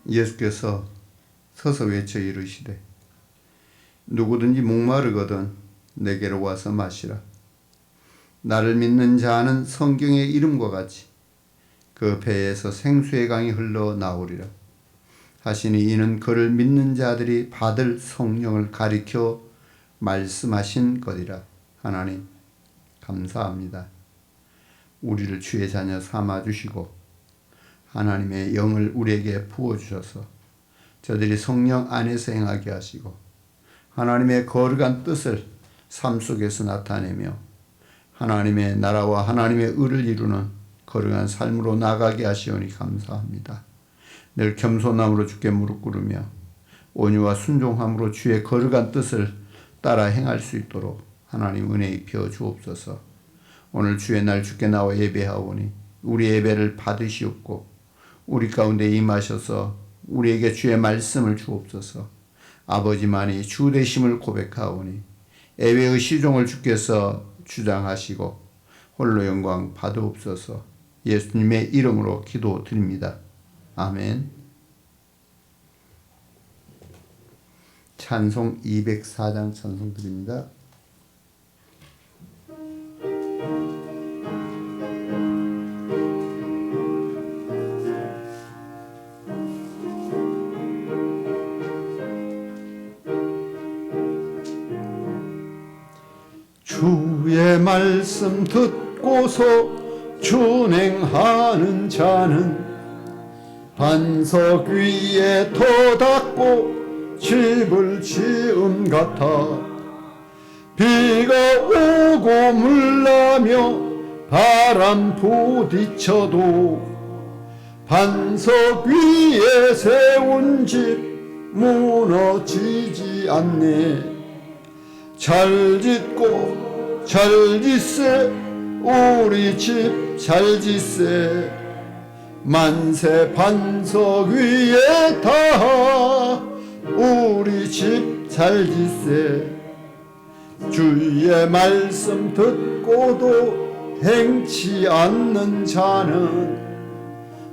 예수께서 서서 외쳐 이르시되 누구든지 목마르거든 내게로 와서 마시라. 나를 믿는 자는 성경의 이름과 같이 그 배에서 생수의 강이 흘러나오리라 하시니 이는 그를 믿는 자들이 받을 성령을 가리켜 말씀하신 것이라. 하나님 감사합니다. 우리를 주의 자녀 삼아주시고 하나님의 영을 우리에게 부어주셔서 저들이 성령 안에서 행하게 하시고 하나님의 거룩한 뜻을 삶 속에서 나타내며 하나님의 나라와 하나님의 의를 이루는 거룩한 삶으로 나가게 하시오니 감사합니다. 늘 겸손함으로 주께 무릎 꿇으며 온유와 순종함으로 주의 거룩한 뜻을 따라 행할 수 있도록 하나님 은혜 입혀 주옵소서. 오늘 주의 날 주께 나와 예배하오니 우리 예배를 받으시옵고 우리 가운데 임하셔서 우리에게 주의 말씀을 주옵소서. 아버지만이 주 되심을 고백하오니 예배의 시종을 주께서 주장하시고 홀로 영광 받으옵소서. 예수님의 이름으로 기도드립니다. 아멘. 찬송 204장 찬송 드립니다. 주의 말씀 듣고서 준행하는 자는 반석 위에 터닫고 집을 지은 같아. 비가 오고 물나며 바람 부딪혀도 반석 위에 세운 집 무너지지 않네. 잘 짓고 잘 짓세 우리 집 잘 짓세. 만세 반석 위에 닿아 우리 집 잘 짓세. 주의 말씀 듣고도 행치 않는 자는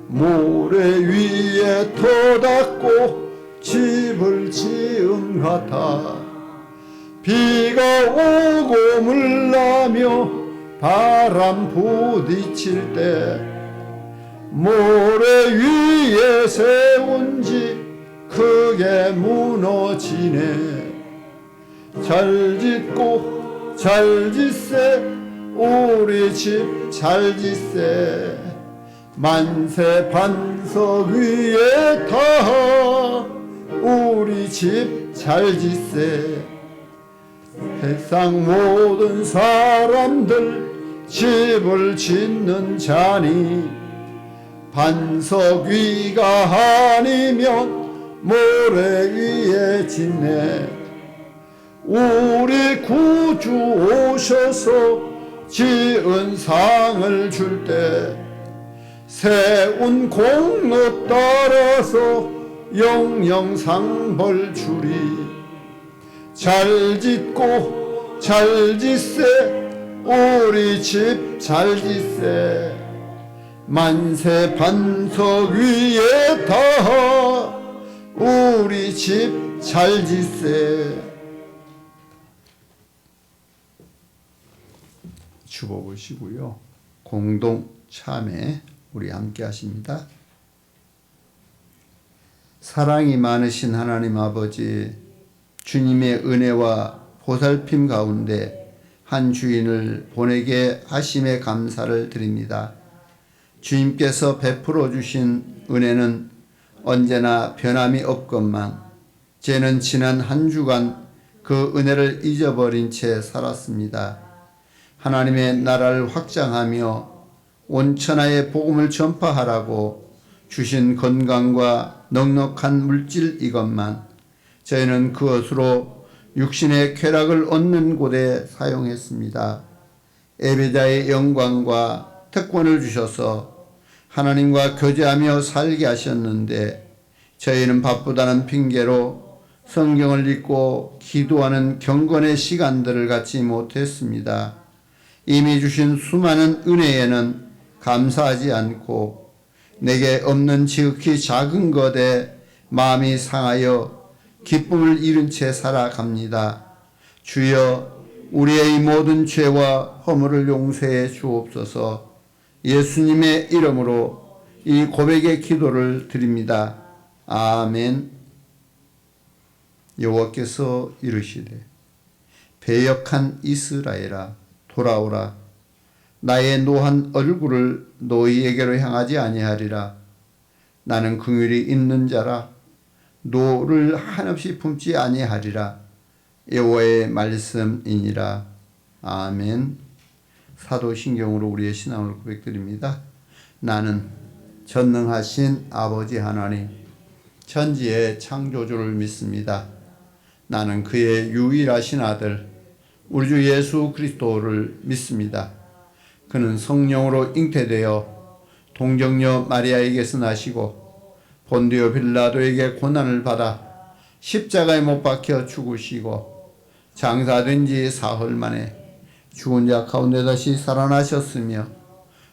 모래 위에 터닫고 집을 지은 같아. 비가 오고 물나며 바람 부딪힐 때 모래 위에 세운 집 크게 무너지네. 잘 짓고 잘 짓세 우리 집 잘 짓세. 만세 반석 위에 닿아 우리 집 잘 짓세. 세상 모든 사람들 집을 짓는 자니 반석 위가 아니면 모래 위에 짓네. 우리 구주 오셔서 지은 상을 줄 때 세운 공로 따라서 영영 상벌 주리. 잘 짓고 잘 짓세 우리 집 잘 짓세. 만세 반석 위에 닿아 우리 집 잘 짓세. 주보 보시고요. 공동 참회 우리 함께 하십니다. 사랑이 많으신 하나님 아버지, 주님의 은혜와 보살핌 가운데 한 주인을 보내게 하심에 감사를 드립니다. 주님께서 베풀어 주신 은혜는 언제나 변함이 없건만 저는 지난 한 주간 그 은혜를 잊어버린 채 살았습니다. 하나님의 나라를 확장하며 온 천하에 복음을 전파하라고 주신 건강과 넉넉한 물질 이것만 저희는 그것으로 육신의 쾌락을 얻는 곳에 사용했습니다. 예배자의 영광과 특권을 주셔서 하나님과 교제하며 살게 하셨는데 저희는 바쁘다는 핑계로 성경을 읽고 기도하는 경건의 시간들을 갖지 못했습니다. 이미 주신 수많은 은혜에는 감사하지 않고 내게 없는 지극히 작은 것에 마음이 상하여 기쁨을 잃은 채 살아갑니다. 주여, 우리의 이 모든 죄와 허물을 용서해 주옵소서. 예수님의 이름으로 이 고백의 기도를 드립니다. 아멘. 여호와께서 이르시되 배역한 이스라엘아 돌아오라. 나의 노한 얼굴을 너희에게로 향하지 아니하리라. 나는 긍휼이 있는 자라 노를 한없이 품지 아니하리라. 여호와의 말씀이니라. 아멘. 사도신경으로 우리의 신앙을 고백드립니다. 나는 전능하신 아버지 하나님 천지의 창조주를 믿습니다. 나는 그의 유일하신 아들 우리 주 예수 그리스도를 믿습니다. 그는 성령으로 잉태되어 동정녀 마리아에게서 나시고 본디오 빌라도에게 고난을 받아 십자가에 못 박혀 죽으시고 장사된 지 사흘 만에 죽은 자 가운데 다시 살아나셨으며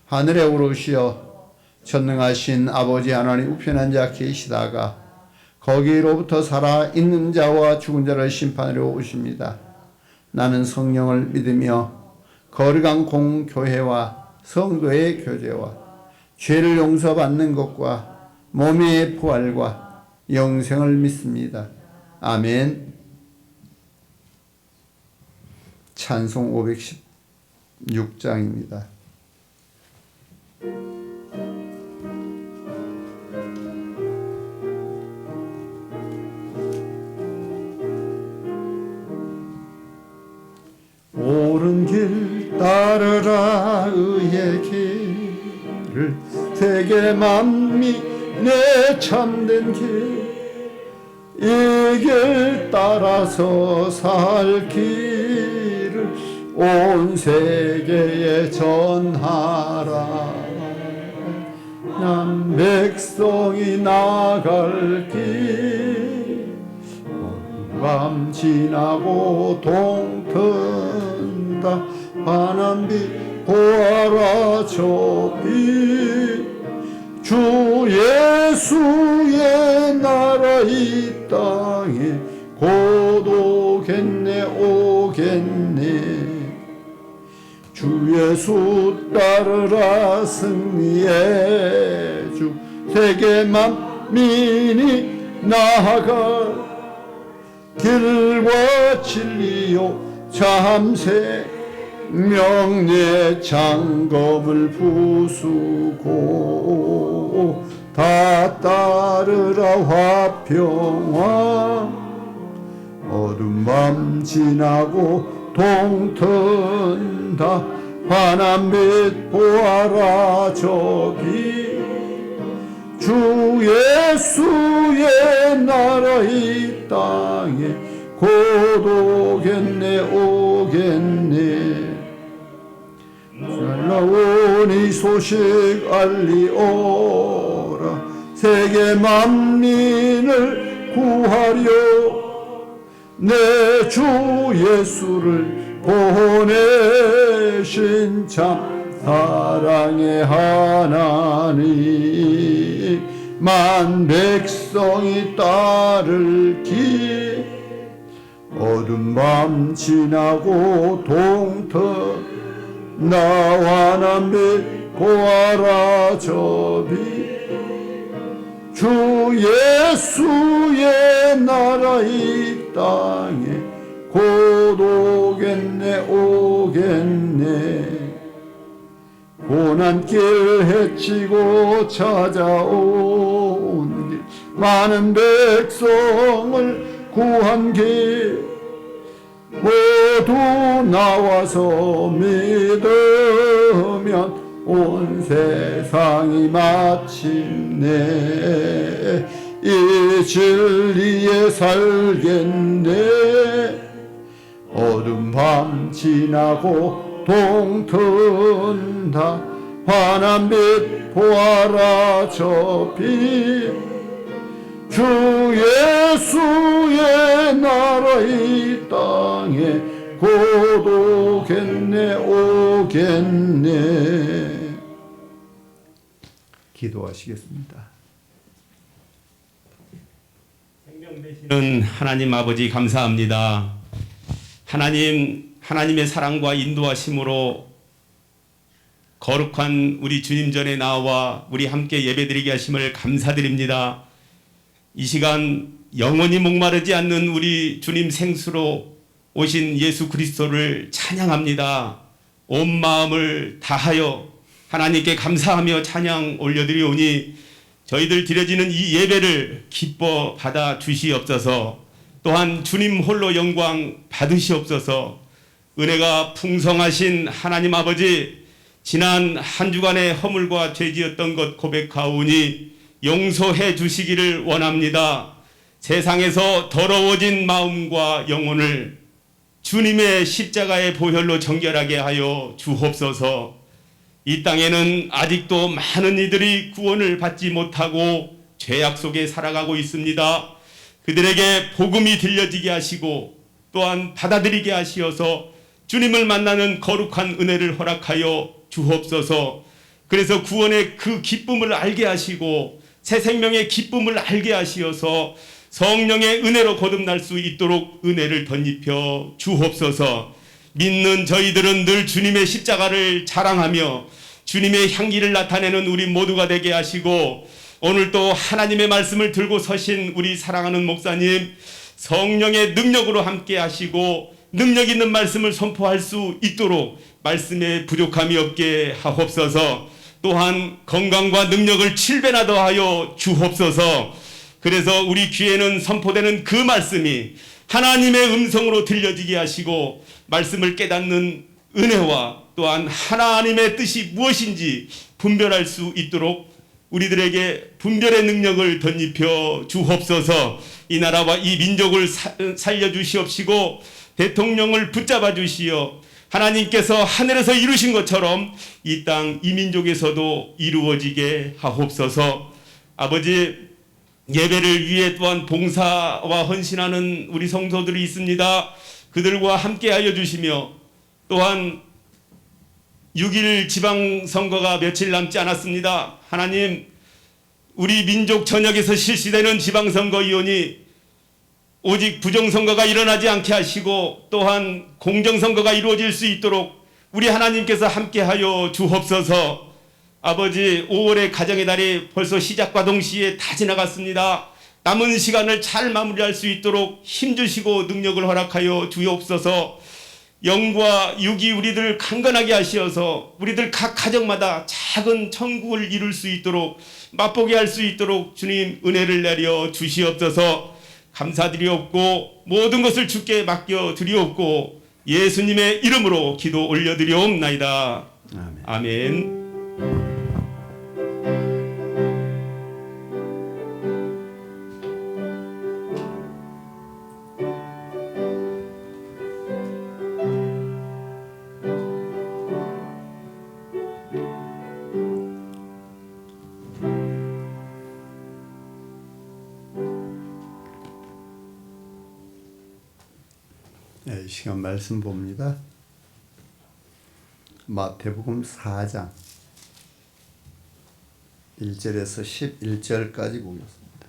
하늘에 오르시어 전능하신 아버지 하나님 우편한 자 계시다가 거기로부터 살아있는 자와 죽은 자를 심판하러 오십니다. 나는 성령을 믿으며 거룩한 공교회와 성도의 교제와 죄를 용서받는 것과 몸의 부활과 영생을 믿습니다. 아멘. 찬송 516장입니다. 옳은 길 따르라 의의 길을 세계 만민의 참된 길 이 길 따라서 살 길을 온 세계에 전하라. 난 백성이 나갈 길 밤 지나고 동튼다 환한빛 보아라 저빛 주 예수의 나라 이 땅에 곧 오겠네 오겠네. 주 예수 따르라 승리의 주 세계 만민이 나아갈 길과 진리요 참새 명예 장검을 부수고 다 따르라 화평왕 어두운 밤 지나고 동튼다 환한빛 보아라 저기 주 예수의 나라 이 땅에 곧 오겠네 오겠네. 날라온 이 소식 알리오라. 세계 만민을 구하려 내 주 예수를 보내신 참 사랑의 하나님 만 백성이 따를 길 어두운 밤 지나고 동터 나와 남빛 보아라 저빛 주 예수의 나라 이 땅에 곧 오겠네 오겠네. 고난길 헤치고 찾아온 길 많은 백성을 구한 길 모두 나와서 믿으면 온 세상이 마침내 이 진리에 살겠네. 어두운 밤 지나고 동튼다 환한빛 보아라 저빛 주 예수의 나라 이 땅에 곧 오겠네 오겠네. 기도하시겠습니다. 생명 되시는 하나님 아버지 감사합니다. 하나님의 사랑과 인도하심으로 거룩한 우리 주님 전에 나와 우리 함께 예배드리게 하심을 감사드립니다. 이 시간 영원히 목마르지 않는 우리 주님 생수로 오신 예수 그리스도를 찬양합니다. 온 마음을 다하여 하나님께 감사하며 찬양 올려드리오니 저희들 드려지는 이 예배를 기뻐 받아 주시옵소서. 또한 주님 홀로 영광 받으시옵소서. 은혜가 풍성하신 하나님 아버지, 지난 한 주간의 허물과 죄지었던 것 고백하오니 용서해 주시기를 원합니다. 세상에서 더러워진 마음과 영혼을 주님의 십자가의 보혈로 정결하게 하여 주옵소서. 이 땅에는 아직도 많은 이들이 구원을 받지 못하고 죄악 속에 살아가고 있습니다. 그들에게 복음이 들려지게 하시고 또한 받아들이게 하시어서 주님을 만나는 거룩한 은혜를 허락하여 주옵소서. 그래서 구원의 그 기쁨을 알게 하시고 새 생명의 기쁨을 알게 하시어서 성령의 은혜로 거듭날 수 있도록 은혜를 덧입혀 주옵소서. 믿는 저희들은 늘 주님의 십자가를 자랑하며 주님의 향기를 나타내는 우리 모두가 되게 하시고, 오늘 또 하나님의 말씀을 들고 서신 우리 사랑하는 목사님 성령의 능력으로 함께 하시고 능력 있는 말씀을 선포할 수 있도록 말씀에 부족함이 없게 하옵소서. 또한 건강과 능력을 7배나 더하여 주옵소서. 그래서 우리 귀에는 선포되는 그 말씀이 하나님의 음성으로 들려지게 하시고 말씀을 깨닫는 은혜와 또한 하나님의 뜻이 무엇인지 분별할 수 있도록 우리들에게 분별의 능력을 덧입혀 주옵소서. 이 나라와 이 민족을 살려주시옵시고 대통령을 붙잡아 주시어 하나님께서 하늘에서 이루신 것처럼 이 땅 이 민족에서도 이루어지게 하옵소서. 아버지, 예배를 위해 또한 봉사와 헌신하는 우리 성도들이 있습니다. 그들과 함께하여 주시며 또한 6일 지방선거가 며칠 남지 않았습니다. 하나님, 우리 민족 전역에서 실시되는 지방선거위원이 오직 부정선거가 일어나지 않게 하시고 또한 공정선거가 이루어질 수 있도록 우리 하나님께서 함께하여 주옵소서. 아버지, 5월의 가정의 달이 벌써 시작과 동시에 다 지나갔습니다. 남은 시간을 잘 마무리할 수 있도록 힘주시고 능력을 허락하여 주옵소서. 영과 육이 우리들 강건하게 하시어서 우리들 각 가정마다 작은 천국을 이룰 수 있도록 맛보게 할 수 있도록 주님 은혜를 내려 주시옵소서. 감사드리옵고 모든 것을 주께 맡겨드리옵고 예수님의 이름으로 기도 올려드리옵나이다. 아멘. 아멘. 이 시간 말씀 봅니다. 마태복음 4장 1절에서 11절까지 보겠습니다.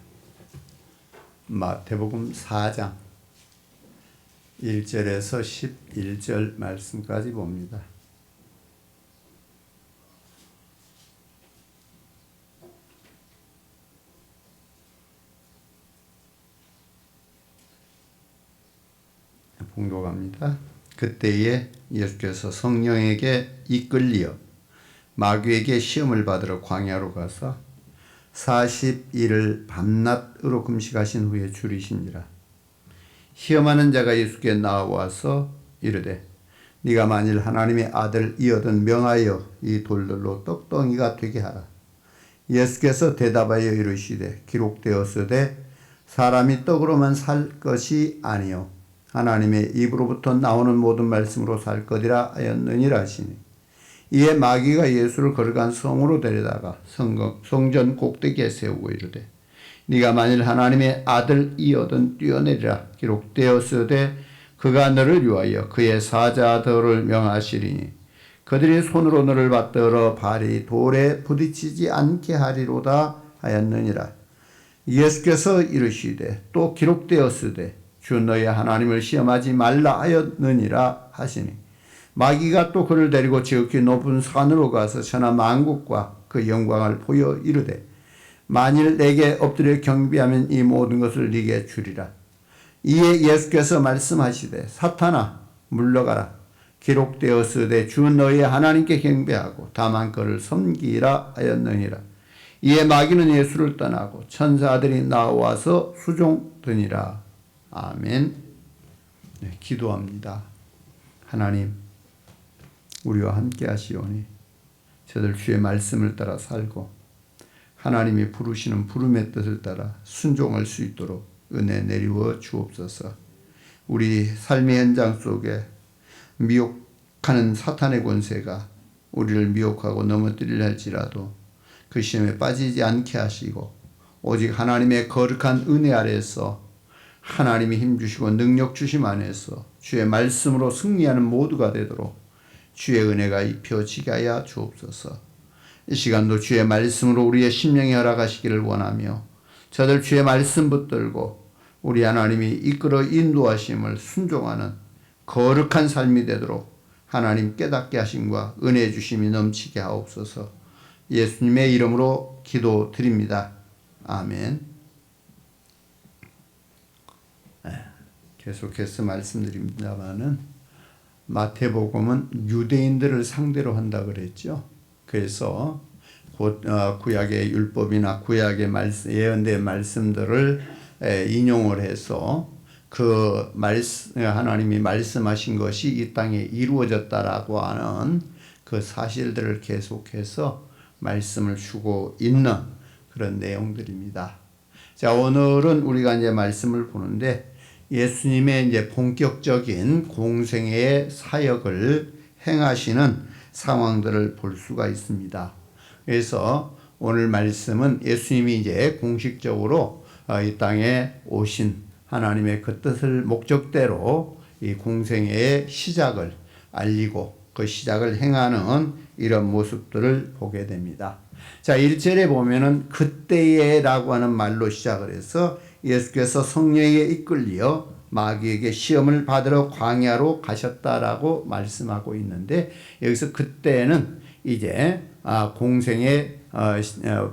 마태복음 4장 1절에서 11절 말씀까지 봅니다. 봉독합니다. 그때에 예수께서 성령에게 이끌리어 마귀에게 시험을 받으러 광야로 가서 40일을 밤낮으로 금식하신 후에 줄이시니라. 시험하는 자가 예수께 나와서 이르되 네가 만일 하나님의 아들이거든 명하여 이 돌들로 떡덩이가 되게 하라. 예수께서 대답하여 이르시되 기록되었으되 사람이 떡으로만 살 것이 아니요 하나님의 입으로부터 나오는 모든 말씀으로 살 것이라 하였느니라 하시니, 이에 마귀가 예수를 걸어간 성으로 데려다가 성전 꼭대기에 세우고 이르되 네가 만일 하나님의 아들이거든 뛰어내리라. 기록되었으되 그가 너를 위하여 그의 사자들을 명하시리니 그들이 손으로 너를 받들어 발이 돌에 부딪히지 않게 하리로다 하였느니라. 예수께서 이르시되 또 기록되었으되 주 너희 하나님을 시험하지 말라 하였느니라 하시니 마귀가 또 그를 데리고 지극히 높은 산으로 가서 천하 만국과 그 영광을 보여 이르되 만일 내게 엎드려 경배하면 이 모든 것을 네게 주리라. 이에 예수께서 말씀하시되 사탄아 물러가라. 기록되었으되 주 너희 하나님께 경배하고 다만 그를 섬기라 하였느니라. 이에 마귀는 예수를 떠나고 천사들이 나와서 수종드니라. 아멘. 네, 기도합니다. 하나님, 우리와 함께 하시오니 저들 주의 말씀을 따라 살고 하나님이 부르시는 부름의 뜻을 따라 순종할 수 있도록 은혜 내리워 주옵소서. 우리 삶의 현장 속에 미혹하는 사탄의 권세가 우리를 미혹하고 넘어뜨리려 할지라도 그 시험에 빠지지 않게 하시고 오직 하나님의 거룩한 은혜 아래에서 하나님이 힘주시고 능력 주심 안에서 주의 말씀으로 승리하는 모두가 되도록 주의 은혜가 입혀지게 하여 주옵소서. 이 시간도 주의 말씀으로 우리의 심령에 허락하시기를 원하며 저들 주의 말씀 붙들고 우리 하나님이 이끌어 인도하심을 순종하는 거룩한 삶이 되도록 하나님 깨닫게 하심과 은혜 주심이 넘치게 하옵소서. 예수님의 이름으로 기도드립니다. 아멘. 계속해서 말씀드립니다마는 마태복음은 유대인들을 상대로 한다 그랬죠. 그래서 곧 구약의 율법이나 구약의 예언의 말씀들을 인용을 해서 그 하나님이 말씀하신 것이 이 땅에 이루어졌다라고 하는 그 사실들을 계속해서 말씀을 주고 있는 그런 내용들입니다. 자, 오늘은 우리가 이제 말씀을 보는데 예수님의 이제 본격적인 공생애의 사역을 행하시는 상황들을 볼 수가 있습니다. 그래서 오늘 말씀은 예수님이 이제 공식적으로 이 땅에 오신 하나님의 그 뜻을 목적대로 이 공생애의 시작을 알리고 그 시작을 행하는 이런 모습들을 보게 됩니다. 자, 1절에 보면은 그때에라고 하는 말로 시작을 해서 예수께서 성령에 이끌려 마귀에게 시험을 받으러 광야로 가셨다라고 말씀하고 있는데 여기서 그때는 이제 공생의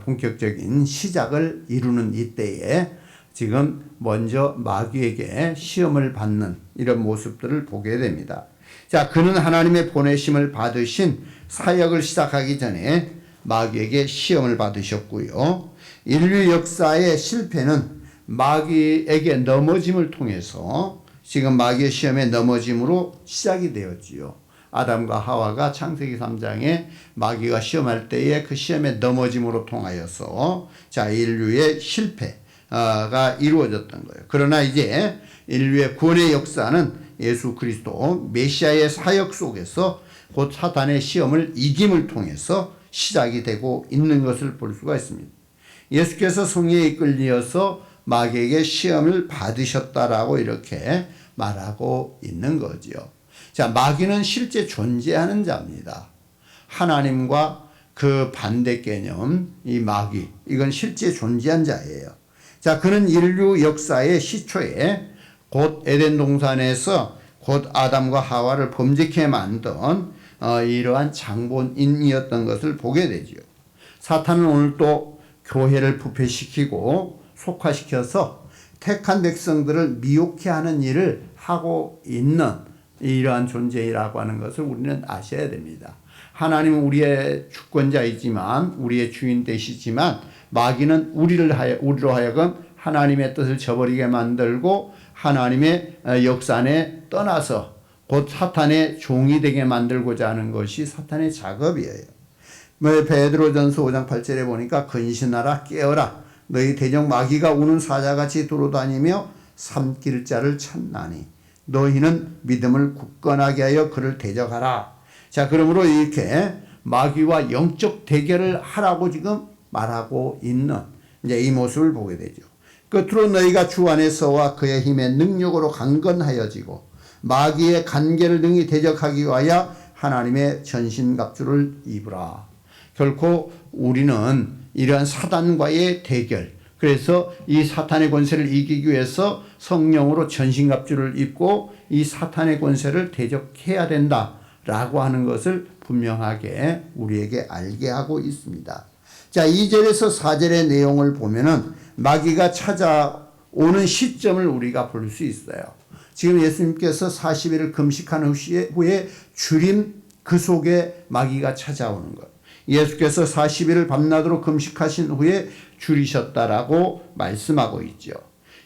본격적인 시작을 이루는 이때에 지금 먼저 마귀에게 시험을 받는 이런 모습들을 보게 됩니다. 자, 그는 하나님의 보내심을 받으신 사역을 시작하기 전에 마귀에게 시험을 받으셨고요. 인류 역사의 실패는 마귀에게 넘어짐을 통해서 지금 마귀의 시험에 넘어짐으로 시작이 되었지요. 아담과 하와가 창세기 3장에 마귀가 시험할 때에 그 시험에 넘어짐으로 통하여서 자, 인류의 실패가 이루어졌던 거예요. 그러나 이제 인류의 구원의 역사는 예수 그리스도 메시아의 사역 속에서 곧 사탄의 시험을 이김을 통해서 시작이 되고 있는 것을 볼 수가 있습니다. 예수께서 성령에 이끌려서 마귀에게 시험을 받으셨다라고 이렇게 말하고 있는 거죠. 자, 마귀는 실제 존재하는 자입니다. 하나님과 그 반대 개념, 이 마귀, 이건 실제 존재한 자예요. 자, 그는 인류 역사의 시초에 곧 에덴 동산에서 곧 아담과 하와를 범죄케 만든 이러한 장본인이었던 것을 보게 되죠. 사탄은 오늘 또 교회를 부패시키고 속화시켜서 택한 백성들을 미혹해 하는 일을 하고 있는 이러한 존재라고 하는 것을 우리는 아셔야 됩니다. 하나님은 우리의 주권자이지만 우리의 주인 되시지만 마귀는 우리로 하여금 하나님의 뜻을 저버리게 만들고 하나님의 역사 안에 떠나서 곧 사탄의 종이 되게 만들고자 하는 것이 사탄의 작업이에요. 베드로전서 5장 8절에 보니까 근신하라 깨어라 너희 대적 마귀가 우는 사자같이 돌아다니며 삼킬 자를 찾나니 너희는 믿음을 굳건하게 하여 그를 대적하라. 자, 그러므로 이렇게 마귀와 영적 대결을 하라고 지금 말하고 있는 이제 이 모습을 보게 되죠. 끝으로 너희가 주 안에서와 그의 힘의 능력으로 강건하여지고 마귀의 간계를 능히 대적하기 위하여 하나님의 전신갑주를 입으라. 결코 우리는 이러한 사단과의 대결, 그래서 이 사탄의 권세를 이기기 위해서 성령으로 전신갑주를 입고 이 사탄의 권세를 대적해야 된다라고 하는 것을 분명하게 우리에게 알게 하고 있습니다. 자, 2절에서 4절의 내용을 보면은 마귀가 찾아오는 시점을 우리가 볼 수 있어요. 지금 예수님께서 40일을 금식한 후에 주림 그 속에 마귀가 찾아오는 것. 예수께서 40일을 밤낮으로 금식하신 후에 줄이셨다라고 말씀하고 있죠.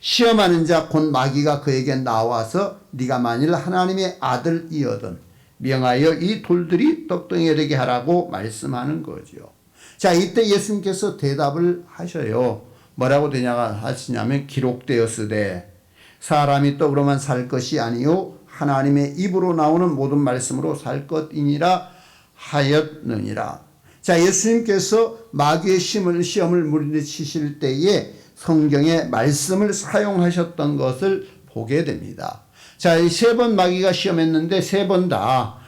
시험하는 자 곧 마귀가 그에게 나와서 네가 만일 하나님의 아들이거든 명하여 이 돌들이 떡덩이가 되게 하라고 말씀하는 거죠. 자, 이때 예수님께서 대답을 하셔요. 뭐라고 하시냐면 기록되었으되 사람이 떡으로만 살 것이 아니요 하나님의 입으로 나오는 모든 말씀으로 살 것이니라 하였느니라. 자, 예수님께서 마귀의 시험을 물리치실 때에 성경의 말씀을 사용하셨던 것을 보게 됩니다. 자, 이 3번 마귀가 시험했는데 3번 다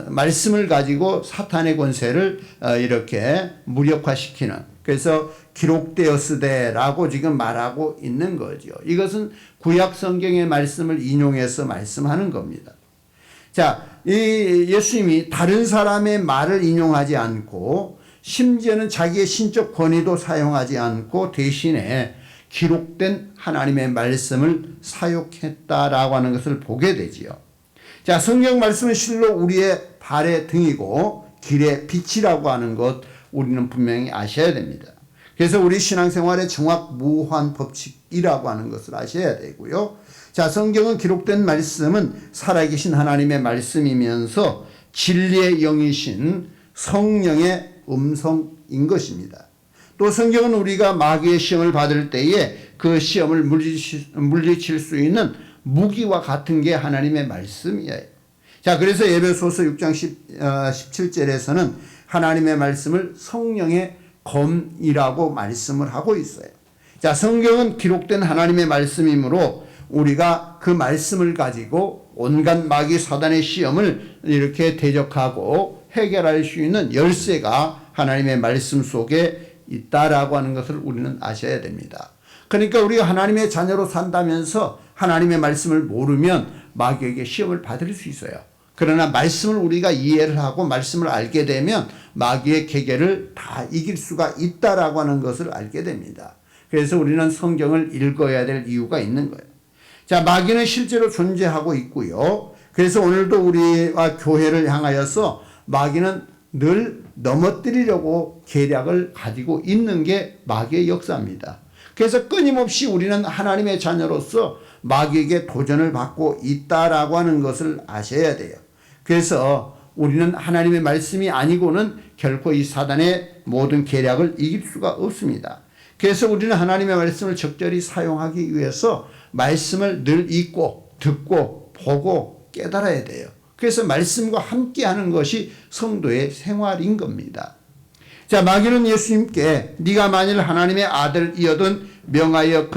말씀을 가지고 사탄의 권세를 이렇게 무력화시키는, 그래서 기록되었으되라고 지금 말하고 있는 거죠. 이것은 구약 성경의 말씀을 인용해서 말씀하는 겁니다. 자, 이 예수님이 다른 사람의 말을 인용하지 않고 심지어는 자기의 신적 권위도 사용하지 않고 대신에 기록된 하나님의 말씀을 사용했다라고 하는 것을 보게 되지요. 자, 성경 말씀은 실로 우리의 발의 등이고 길의 빛이라고 하는 것 우리는 분명히 아셔야 됩니다. 그래서 우리 신앙생활의 정확 무한 법칙이라고 하는 것을 아셔야 되고요. 자, 성경은 기록된 말씀은 살아계신 하나님의 말씀이면서 진리의 영이신 성령의 음성인 것입니다. 또 성경은 우리가 마귀의 시험을 받을 때에 그 시험을 물리칠 수 있는 무기와 같은 게 하나님의 말씀이에요. 자, 그래서 에베소서 6장 17절에서는 하나님의 말씀을 성령의 검이라고 말씀을 하고 있어요. 자, 성경은 기록된 하나님의 말씀이므로 우리가 그 말씀을 가지고 온갖 마귀 사단의 시험을 이렇게 대적하고 해결할 수 있는 열쇠가 하나님의 말씀 속에 있다라고 하는 것을 우리는 아셔야 됩니다. 그러니까 우리가 하나님의 자녀로 산다면서 하나님의 말씀을 모르면 마귀에게 시험을 받을 수 있어요. 그러나 말씀을 우리가 이해를 하고 말씀을 알게 되면 마귀의 계계를 다 이길 수가 있다라고 하는 것을 알게 됩니다. 그래서 우리는 성경을 읽어야 될 이유가 있는 거예요. 자, 마귀는 실제로 존재하고 있고요. 그래서 오늘도 우리와 교회를 향하여서 마귀는 늘 넘어뜨리려고 계략을 가지고 있는 게 마귀의 역사입니다. 그래서 끊임없이 우리는 하나님의 자녀로서 마귀에게 도전을 받고 있다라고 하는 것을 아셔야 돼요. 그래서 우리는 하나님의 말씀이 아니고는 결코 이 사단의 모든 계략을 이길 수가 없습니다. 그래서 우리는 하나님의 말씀을 적절히 사용하기 위해서 말씀을 늘 읽고 듣고 보고 깨달아야 돼요. 그래서 말씀과 함께하는 것이 성도의 생활인 겁니다. 자, 마귀는 예수님께 네가 만일 하나님의 아들이거든 명하여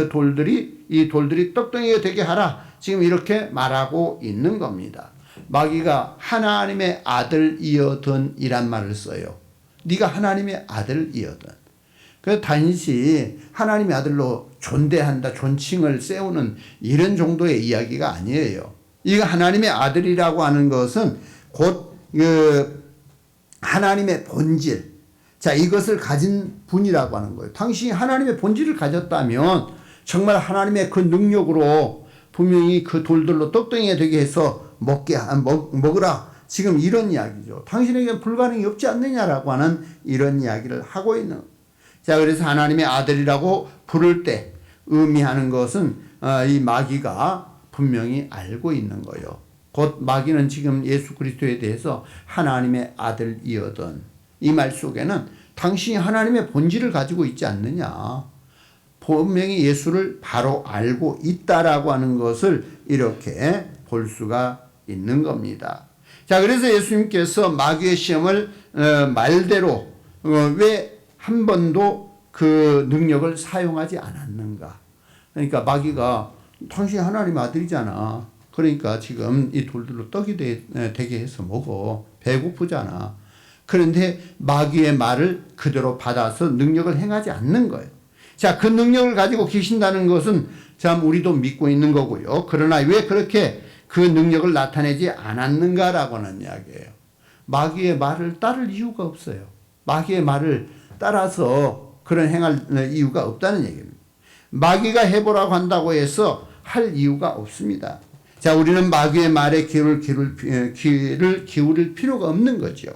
이 돌들이 떡덩이가 되게 하라, 지금 이렇게 말하고 있는 겁니다. 마귀가 하나님의 아들이거든 이란 말을 써요. 네가 하나님의 아들이거든. 그래서 단지 하나님의 아들로 존대한다, 존칭을 세우는 이런 정도의 이야기가 아니에요. 이거 하나님의 아들이라고 하는 것은 곧 하나님의 본질, 자, 이것을 가진 분이라고 하는 거예요. 당신이 하나님의 본질을 가졌다면 정말 하나님의 그 능력으로 분명히 그 돌들로 떡덩이가 되게 해서 먹으라, 지금 이런 이야기죠. 당신에게 불가능이 없지 않느냐라고 하는 이런 이야기를 하고 있는 거예요. 자, 그래서 하나님의 아들이라고 부를 때 의미하는 것은 이 마귀가 분명히 알고 있는 거예요. 곧 마귀는 지금 예수 그리스도에 대해서 하나님의 아들이거든, 이 말 속에는 당신이 하나님의 본질을 가지고 있지 않느냐, 분명히 예수를 바로 알고 있다라고 하는 것을 이렇게 볼 수가 있는 겁니다. 자, 그래서 예수님께서 마귀의 시험을 말대로 왜 한 번도 그 능력을 사용하지 않았는가. 그러니까 마귀가 당신이 하나님의 아들이잖아, 그러니까 지금 이 돌들로 떡이 되게 해서 먹어, 배고프잖아. 그런데 마귀의 말을 그대로 받아서 능력을 행하지 않는 거예요. 자, 그 능력을 가지고 계신다는 것은 참 우리도 믿고 있는 거고요. 그러나 왜 그렇게 그 능력을 나타내지 않았는가라고 하는 이야기예요. 마귀의 말을 따를 이유가 없어요. 마귀의 말을 따라서 그런 행할 이유가 없다는 얘기입니다. 마귀가 해보라고 한다고 해서 할 이유가 없습니다. 자, 우리는 마귀의 말에 귀를 기울일 필요가 없는 거죠.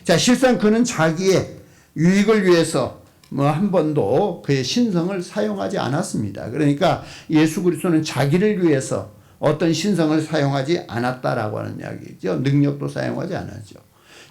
자, 실상 그는 자기의 유익을 위해서 한 번도 그의 신성을 사용하지 않았습니다. 그러니까 예수 그리스도는 자기를 위해서 어떤 신성을 사용하지 않았다라고 하는 이야기죠. 능력도 사용하지 않았죠.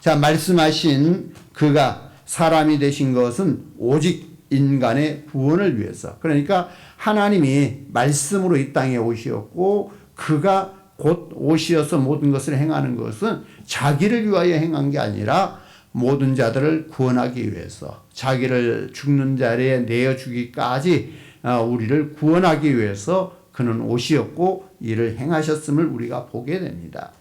자, 말씀하신 그가 사람이 되신 것은 오직 인간의 구원을 위해서. 그러니까 하나님이 말씀으로 이 땅에 오셨고 그가 곧 오시어서 모든 것을 행하는 것은 자기를 위하여 행한 게 아니라 모든 자들을 구원하기 위해서 자기를 죽는 자리에 내어주기까지 우리를 구원하기 위해서 그는 오시었고 이를 행하셨음을 우리가 보게 됩니다.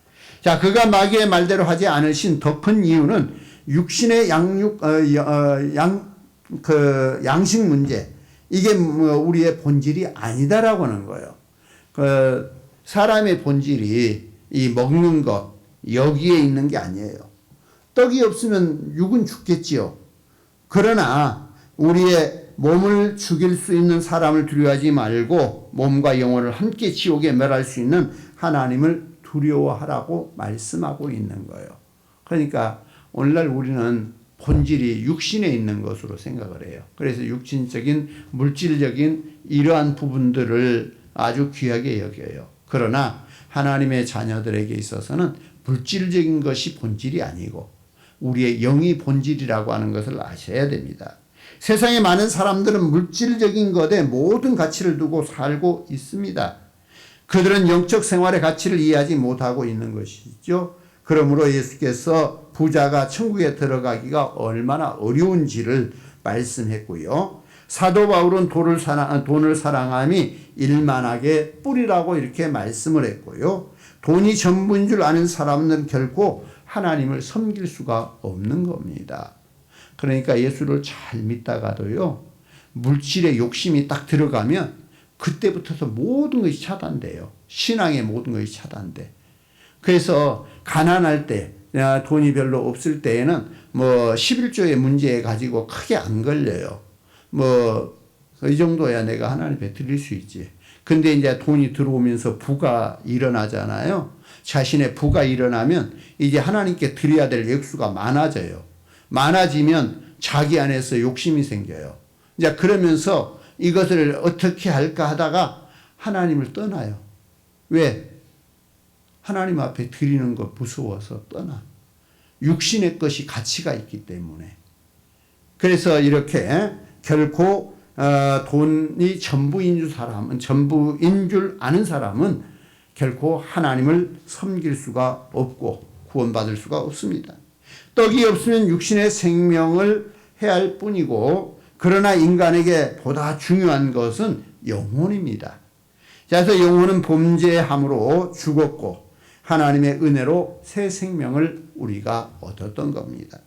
자, 그가 마귀의 말대로 하지 않으신 더 큰 이유는 육신의 양식 문제, 이게 우리의 본질이 아니다라고 하는 거예요. 사람의 본질이 이 먹는 것 여기에 있는 게 아니에요. 떡이 없으면 육은 죽겠지요. 그러나 우리의 몸을 죽일 수 있는 사람을 두려워하지 말고 몸과 영혼을 함께 지옥에 멸할 수 있는 하나님을 두려워하라고 말씀하고 있는 거예요. 그러니까 오늘날 우리는 본질이 육신에 있는 것으로 생각을 해요. 그래서 육신적인 물질적인 이러한 부분들을 아주 귀하게 여겨요. 그러나 하나님의 자녀들에게 있어서는 물질적인 것이 본질이 아니고 우리의 영이 본질이라고 하는 것을 아셔야 됩니다. 세상에 많은 사람들은 물질적인 것에 모든 가치를 두고 살고 있습니다. 그들은 영적 생활의 가치를 이해하지 못하고 있는 것이죠. 그러므로 예수께서 부자가 천국에 들어가기가 얼마나 어려운지를 말씀했고요. 사도 바울은 돈을 사랑함이 일만하게 뿌리라고 이렇게 말씀을 했고요. 돈이 전부인 줄 아는 사람은 결코 하나님을 섬길 수가 없는 겁니다. 그러니까 예수를 잘 믿다가도요, 물질의 욕심이 딱 들어가면 그때부터서 모든 것이 차단돼요. 신앙의 모든 것이 차단돼. 그래서 가난할 때, 돈이 별로 없을 때에는 11조의 문제 가지고 크게 안 걸려요. 이 정도야 내가 하나님 앞에 드릴 수 있지. 근데 이제 돈이 들어오면서 부가 일어나잖아요. 자신의 부가 일어나면 이제 하나님께 드려야 될 액수가 많아져요. 많아지면 자기 안에서 욕심이 생겨요. 이제 그러면서 이것을 어떻게 할까 하다가 하나님을 떠나요. 왜? 하나님 앞에 드리는 거 무서워서 떠나. 육신의 것이 가치가 있기 때문에. 그래서 이렇게 결코 돈이 전부인 줄 아는 사람은 결코 하나님을 섬길 수가 없고 구원받을 수가 없습니다. 떡이 없으면 육신의 생명을 해야 할 뿐이고 그러나 인간에게 보다 중요한 것은 영혼입니다. 그래서 영혼은 범죄함으로 죽었고 하나님의 은혜로 새 생명을 우리가 얻었던 겁니다.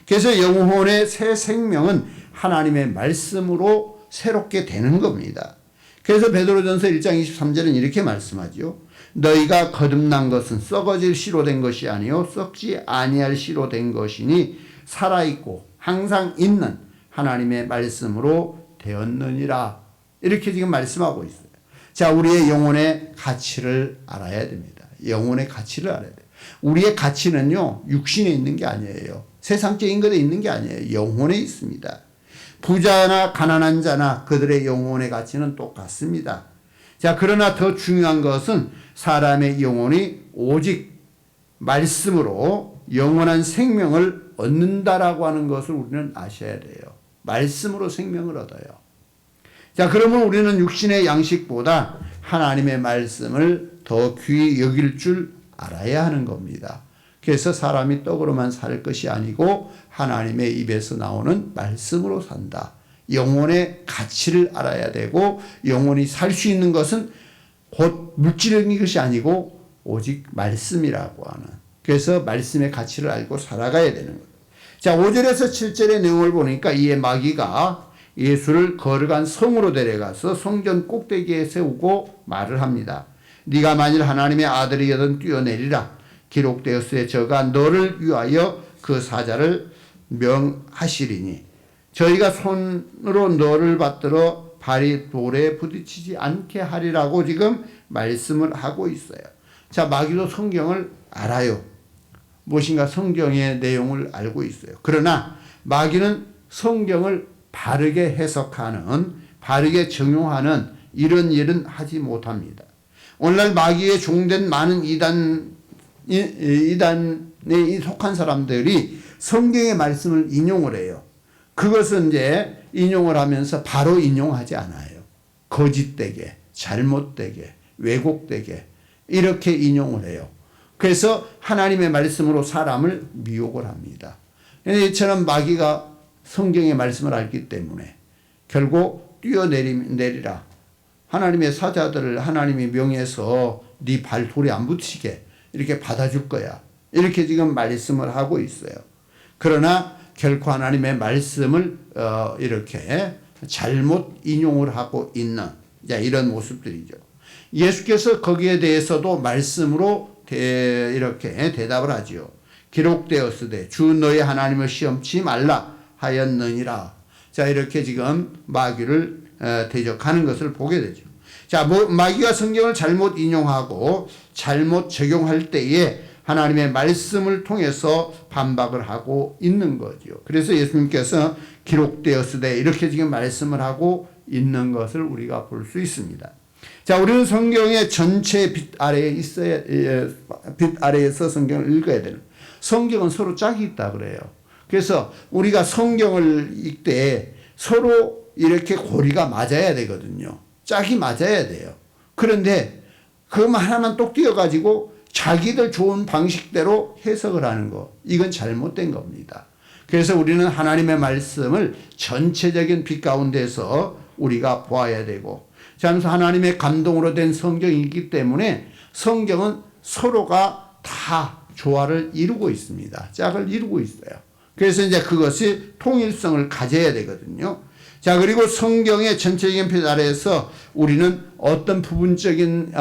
그래서 영혼의 새 생명은 하나님의 말씀으로 새롭게 되는 겁니다. 그래서 베드로전서 1장 23절은 이렇게 말씀하죠. 너희가 거듭난 것은 썩어질 씨로 된 것이 아니요 썩지 아니할 씨로 된 것이니 살아있고 항상 있는 하나님의 말씀으로 되었느니라. 이렇게 지금 말씀하고 있어요. 자, 우리의 영혼의 가치를 알아야 됩니다. 영혼의 가치를 알아야 돼요. 우리의 가치는요, 육신에 있는 게 아니에요. 세상적인 것에 있는 게 아니에요. 영혼에 있습니다. 부자나 가난한 자나 그들의 영혼의 가치는 똑같습니다. 자, 그러나 더 중요한 것은 사람의 영혼이 오직 말씀으로 영원한 생명을 얻는다라고 하는 것을 우리는 아셔야 돼요. 말씀으로 생명을 얻어요. 자, 그러면 우리는 육신의 양식보다 하나님의 말씀을 더 귀히 여길 줄 알아야 하는 겁니다. 그래서 사람이 떡으로만 살 것이 아니고 하나님의 입에서 나오는 말씀으로 산다. 영혼의 가치를 알아야 되고 영혼이 살 수 있는 것은 곧 물질적인 것이 아니고 오직 말씀이라고 하는. 그래서 말씀의 가치를 알고 살아가야 되는 거예요. 자, 5절에서 7절의 내용을 보니까 이에 마귀가 예수를 걸어간 성으로 데려가서 성전 꼭대기에 세우고 말을 합니다. 네가 만일 하나님의 아들이거든 뛰어내리라. 기록되었으되 저가 너를 위하여 그 사자를 명하시리니 저희가 손으로 너를 받들어 발이 돌에 부딪히지 않게 하리라고 지금 말씀을 하고 있어요. 자, 마귀도 성경을 알아요. 무엇인가 성경의 내용을 알고 있어요. 그러나 마귀는 성경을 바르게 해석하는, 바르게 적용하는 이런 일은 하지 못합니다. 오늘날 마귀에 종된 많은 이단에 속한 사람들이 성경의 말씀을 인용을 해요. 그것은 이제 인용을 하면서 바로 인용하지 않아요. 거짓되게, 잘못되게, 왜곡되게 이렇게 인용을 해요. 그래서 하나님의 말씀으로 사람을 미혹을 합니다. 이처럼 마귀가 성경의 말씀을 알기 때문에 결국 뛰어내리라. 하나님의 사자들을 하나님이 명해서 네 발 돌에 안 붙이게 이렇게 받아줄 거야. 이렇게 지금 말씀을 하고 있어요. 그러나 결코 하나님의 말씀을 이렇게 잘못 인용을 하고 있는 이런 모습들이죠. 예수께서 거기에 대해서도 말씀으로 이렇게 대답을 하지요. 기록되었으되 주 너의 하나님을 시험치 말라 하였느니라. 자, 이렇게 지금 마귀를 대적하는 것을 보게 되죠. 자, 마귀가 성경을 잘못 인용하고 잘못 적용할 때에 하나님의 말씀을 통해서 반박을 하고 있는 거죠. 그래서 예수님께서 기록되었으되 이렇게 지금 말씀을 하고 있는 것을 우리가 볼 수 있습니다. 자, 우리는 성경의 전체 빛 아래에서 성경을 읽어야 되는. 성경은 서로 짝이 있다 그래요. 그래서 우리가 성경을 읽되 서로 이렇게 고리가 맞아야 되거든요. 짝이 맞아야 돼요. 그런데 그것만 하나만 똑 띄어가지고 자기들 좋은 방식대로 해석을 하는 거, 이건 잘못된 겁니다. 그래서 우리는 하나님의 말씀을 전체적인 빛 가운데서 우리가 보아야 되고, 자, 하나님의 감동으로 된 성경이기 때문에 성경은 서로가 다 조화를 이루고 있습니다. 짝을 이루고 있어요. 그래서 이제 그것이 통일성을 가져야 되거든요. 자, 그리고 성경의 전체적인 빛 아래에서 우리는 어떤 부분적인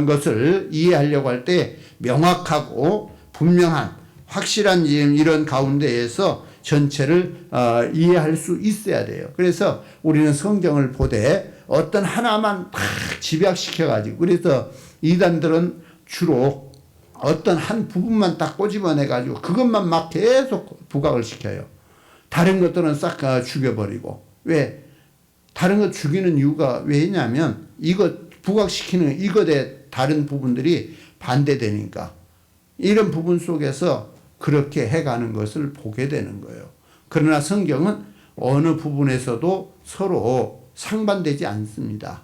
것을 이해하려고 할 때 명확하고 분명한 확실한 이런 가운데에서 전체를 이해할 수 있어야 돼요. 그래서 우리는 성경을 보되 어떤 하나만 딱 집약시켜가지고, 그래서 이단들은 주로 어떤 한 부분만 딱 꼬집어내가지고 그것만 막 계속 부각을 시켜요. 다른 것들은 싹 죽여버리고. 왜? 다른 것 죽이는 이유가 왜냐면 이것 부각시키는 이것의 다른 부분들이 반대되니까. 이런 부분 속에서 그렇게 해가는 것을 보게 되는 거예요. 그러나 성경은 어느 부분에서도 서로 상반되지 않습니다.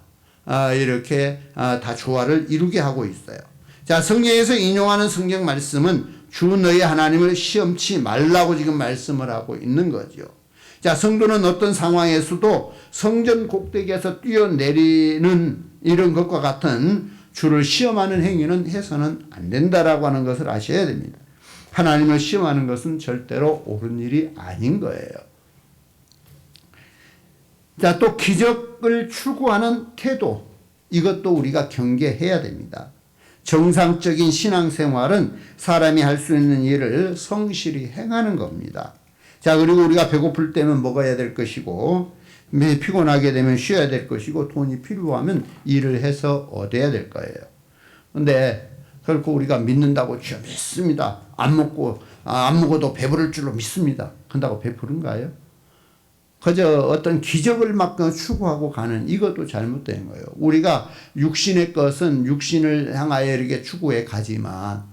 이렇게 다 조화를 이루게 하고 있어요. 자, 성경에서 인용하는 성경 말씀은 주 너의 하나님을 시험치 말라고 지금 말씀을 하고 있는 거죠. 자, 성도는 어떤 상황에서도 성전 꼭대기에서 뛰어내리는 이런 것과 같은 주를 시험하는 행위는 해서는 안 된다라고 하는 것을 아셔야 됩니다. 하나님을 시험하는 것은 절대로 옳은 일이 아닌 거예요. 자, 또 기적을 추구하는 태도, 이것도 우리가 경계해야 됩니다. 정상적인 신앙생활은 사람이 할 수 있는 일을 성실히 행하는 겁니다. 자, 그리고 우리가 배고플 때면 먹어야 될 것이고, 피곤하게 되면 쉬어야 될 것이고, 돈이 필요하면 일을 해서 얻어야 될 거예요. 근데 결코 우리가 믿는다고 주여 믿습니다. 안 먹어도 배부를 줄로 믿습니다. 그런다고 배부른가요? 그저 어떤 기적을 막 추구하고 가는 이것도 잘못된 거예요. 우리가 육신의 것은 육신을 향하여 이렇게 추구해 가지만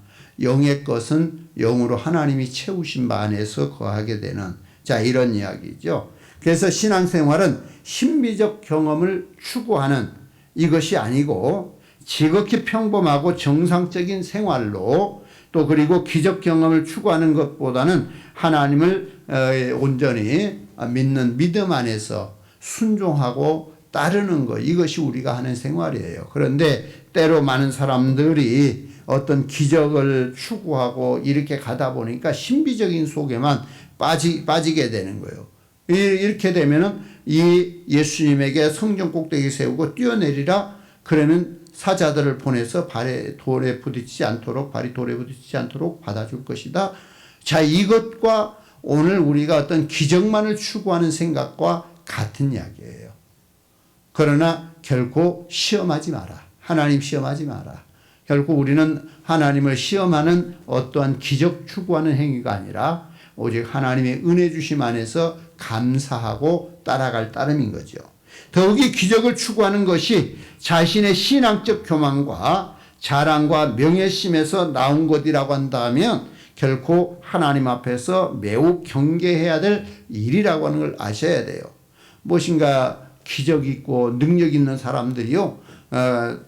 영의 것은 영으로 하나님이 채우신 바 안에서 거하게 되는, 자, 이런 이야기죠. 그래서 신앙생활은 신비적 경험을 추구하는 이것이 아니고 지극히 평범하고 정상적인 생활로, 또 그리고 기적 경험을 추구하는 것보다는 하나님을 온전히 믿는 믿음 안에서 순종하고 따르는 것, 이것이 우리가 하는 생활이에요. 그런데 때로 많은 사람들이 어떤 기적을 추구하고 이렇게 가다 보니까 신비적인 속에만 빠지게 되는 거예요. 이렇게 되면은 이 예수님에게 성전 꼭대기 세우고 뛰어내리라. 그러면 사자들을 보내서 발이 돌에 부딪히지 않도록 받아줄 것이다. 자, 이것과 오늘 우리가 어떤 기적만을 추구하는 생각과 같은 이야기예요. 그러나 결코 시험하지 마라. 하나님 시험하지 마라. 결국 우리는 하나님을 시험하는 어떠한 기적 추구하는 행위가 아니라 오직 하나님의 은혜 주심 안에서 감사하고 따라갈 따름인 거죠. 더욱이 기적을 추구하는 것이 자신의 신앙적 교만과 자랑과 명예심에서 나온 것이라고 한다면 결코 하나님 앞에서 매우 경계해야 될 일이라고 하는 걸 아셔야 돼요. 무엇인가 기적 있고 능력 있는 사람들이요,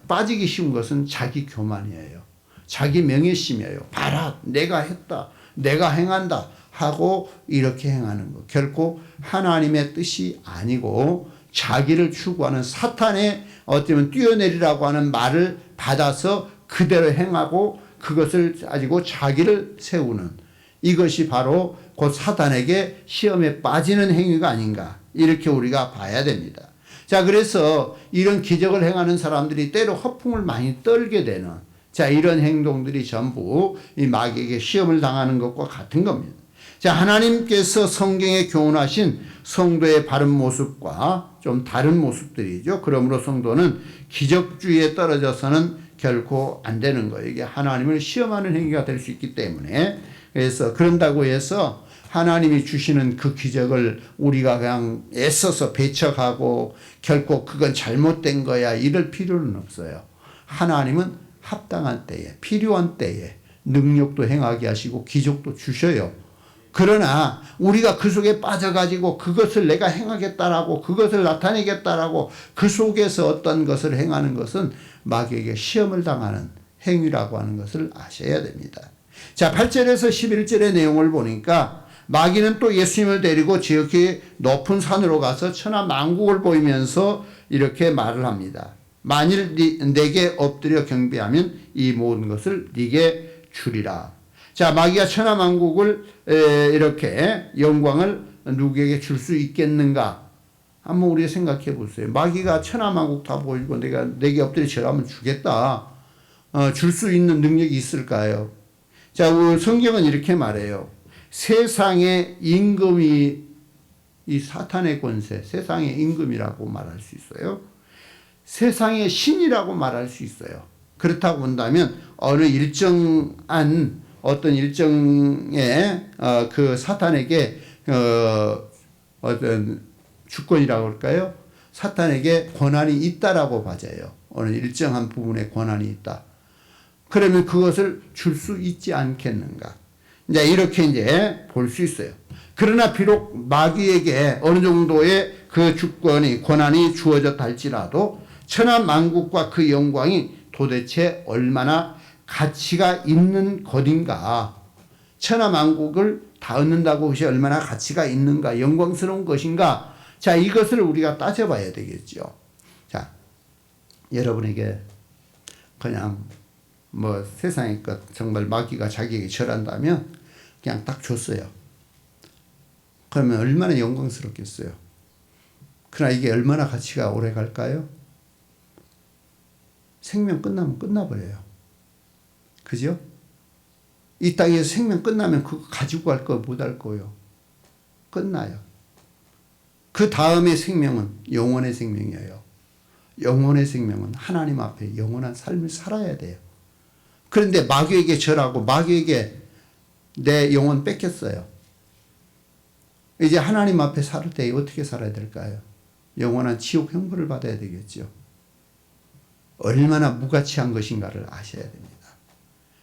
빠지기 쉬운 것은 자기 교만이에요. 자기 명예심이에요. 봐라, 내가 했다, 내가 행한다 하고 이렇게 행하는 것. 결코 하나님의 뜻이 아니고 자기를 추구하는 사탄의 어쩌면 뛰어내리라고 하는 말을 받아서 그대로 행하고 그것을 가지고 자기를 세우는, 이것이 바로 곧 사탄에게 시험에 빠지는 행위가 아닌가, 이렇게 우리가 봐야 됩니다. 자, 그래서 이런 기적을 행하는 사람들이 때로 허풍을 많이 떨게 되는, 자, 이런 행동들이 전부 이 마귀에게 시험을 당하는 것과 같은 겁니다. 자, 하나님께서 성경에 교훈하신 성도의 바른 모습과 좀 다른 모습들이죠. 그러므로 성도는 기적주의에 떨어져서는 결코 안 되는 거예요. 이게 하나님을 시험하는 행위가 될 수 있기 때문에, 그래서 그런다고 해서 하나님이 주시는 그 기적을 우리가 그냥 애써서 배척하고 결코 그건 잘못된 거야 이럴 필요는 없어요. 하나님은 합당한 때에, 필요한 때에 능력도 행하게 하시고 기적도 주셔요. 그러나 우리가 그 속에 빠져가지고 그것을 내가 행하겠다라고, 그것을 나타내겠다라고 그 속에서 어떤 것을 행하는 것은 마귀에게 시험을 당하는 행위라고 하는 것을 아셔야 됩니다. 자, 8절에서 11절의 내용을 보니까 마귀는 또 예수님을 데리고 지극히 높은 산으로 가서 천하 만국을 보이면서 이렇게 말을 합니다. 만일 내게 엎드려 경배하면 이 모든 것을 네게 주리라. 자, 마귀가 천하 만국을 이렇게 영광을 누구에게 줄 수 있겠는가? 한번 우리가 생각해 보세요. 마귀가 천하 만국 다 보이고 내게 엎드려 절하면 주겠다. 줄 수 있는 능력이 있을까요? 자, 성경은 이렇게 말해요. 세상의 임금이, 이 사탄의 권세, 세상의 임금이라고 말할 수 있어요. 세상의 신이라고 말할 수 있어요. 그렇다고 본다면 어느 일정한 어떤 일정의 그 사탄에게 어떤 주권이라고 할까요? 사탄에게 권한이 있다라고 봐져요. 어느 일정한 부분에 권한이 있다. 그러면 그것을 줄 수 있지 않겠는가? 이제 이렇게 이제 볼 수 있어요. 그러나 비록 마귀에게 어느 정도의 그 주권이, 권한이 주어졌다 할지라도 천하 만국과 그 영광이 도대체 얼마나 가치가 있는 것인가? 천하 만국을 다 얻는다고 그것이 얼마나 가치가 있는가? 영광스러운 것인가? 자, 이것을 우리가 따져봐야 되겠죠. 자, 여러분에게 그냥 뭐 세상의 것 정말 마귀가 자기에게 절한다면 그냥 딱 줬어요. 그러면 얼마나 영광스럽겠어요. 그러나 이게 얼마나 가치가 오래 갈까요? 생명 끝나면 끝나버려요. 그죠? 이 땅에서 생명 끝나면 그거 가지고 갈 거 못 할 거요. 끝나요. 그 다음의 생명은 영원의 생명이에요. 영원의 생명은 하나님 앞에 영원한 삶을 살아야 돼요. 그런데 마귀에게 절하고 마귀에게 내 영혼 뺏겼어요. 이제 하나님 앞에 살 때 어떻게 살아야 될까요? 영원한 지옥 형벌을 받아야 되겠죠. 얼마나 무가치한 것인가를 아셔야 됩니다.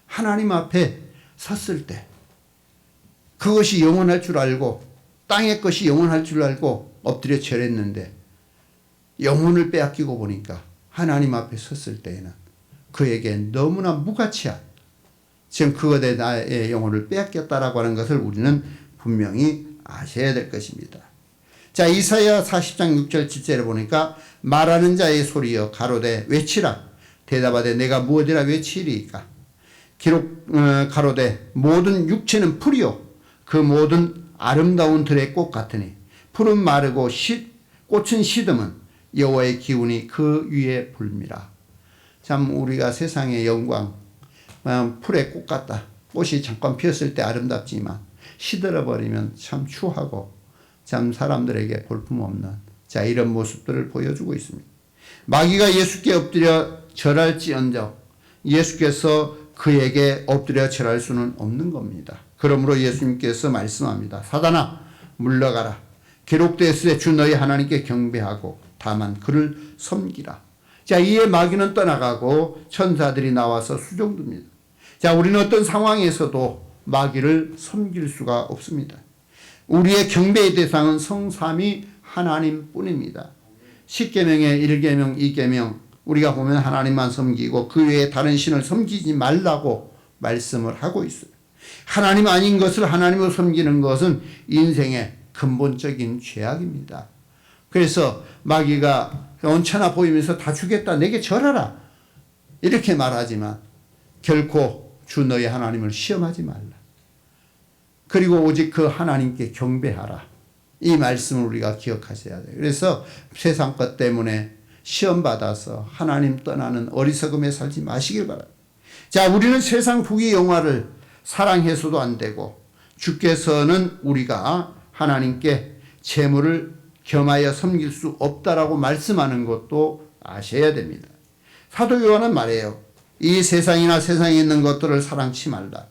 하나님 앞에 섰을 때 그것이 영원할 줄 알고 땅의 것이 영원할 줄 알고 엎드려 절했는데 영혼을 빼앗기고 보니까 하나님 앞에 섰을 때에는 그에게 너무나 무가치한, 지금 그것에 나의 영혼을 빼앗겼다라고 하는 것을 우리는 분명히 아셔야 될 것입니다. 자, 이사야 40장 6절 7절에 보니까 말하는 자의 소리여 가로되 외치라. 대답하되 내가 무엇이라 외치리이까. 기록 가로되 모든 육체는 풀이요 그 모든 아름다운 들의 꽃 같으니 풀은 마르고 꽃은 시듬은 여호와의 기운이 그 위에 불미라. 참 우리가 세상의 영광, 풀의 꽃 같다. 꽃이 잠깐 피었을 때 아름답지만 시들어버리면 참 추하고 참 사람들에게 볼품없는 이런 모습들을 보여주고 있습니다. 마귀가 예수께 엎드려 절할지언정 예수께서 그에게 엎드려 절할 수는 없는 겁니다. 그러므로 예수님께서 말씀합니다. 사단아 물러가라. 기록되었으되 주 너희 하나님께 경배하고 다만 그를 섬기라. 이에 마귀는 떠나가고 천사들이 나와서 수종듭니다. 우리는 어떤 상황에서도 마귀를 섬길 수가 없습니다. 우리의 경배의 대상은 성삼위 하나님뿐입니다. 10계명의 1계명, 2계명 우리가 보면 하나님만 섬기고 그 외에 다른 신을 섬기지 말라고 말씀을 하고 있어요. 하나님 아닌 것을 하나님으로 섬기는 것은 인생의 근본적인 죄악입니다. 그래서 마귀가 언짢아 보이면서 다 주겠다, 내게 절하라 이렇게 말하지만 결코 주 너희 하나님을 시험하지 말라. 그리고 오직 그 하나님께 경배하라. 이 말씀을 우리가 기억하셔야 돼요. 그래서 세상 것 때문에 시험받아서 하나님 떠나는 어리석음에 살지 마시길 바랍니다. 우리는 세상 부귀 영화를 사랑해서도 안 되고 주께서는 우리가 하나님께 재물을 겸하여 섬길 수 없다라고 말씀하는 것도 아셔야 됩니다. 사도 요한은 말해요. 이 세상이나 세상에 있는 것들을 사랑치 말라.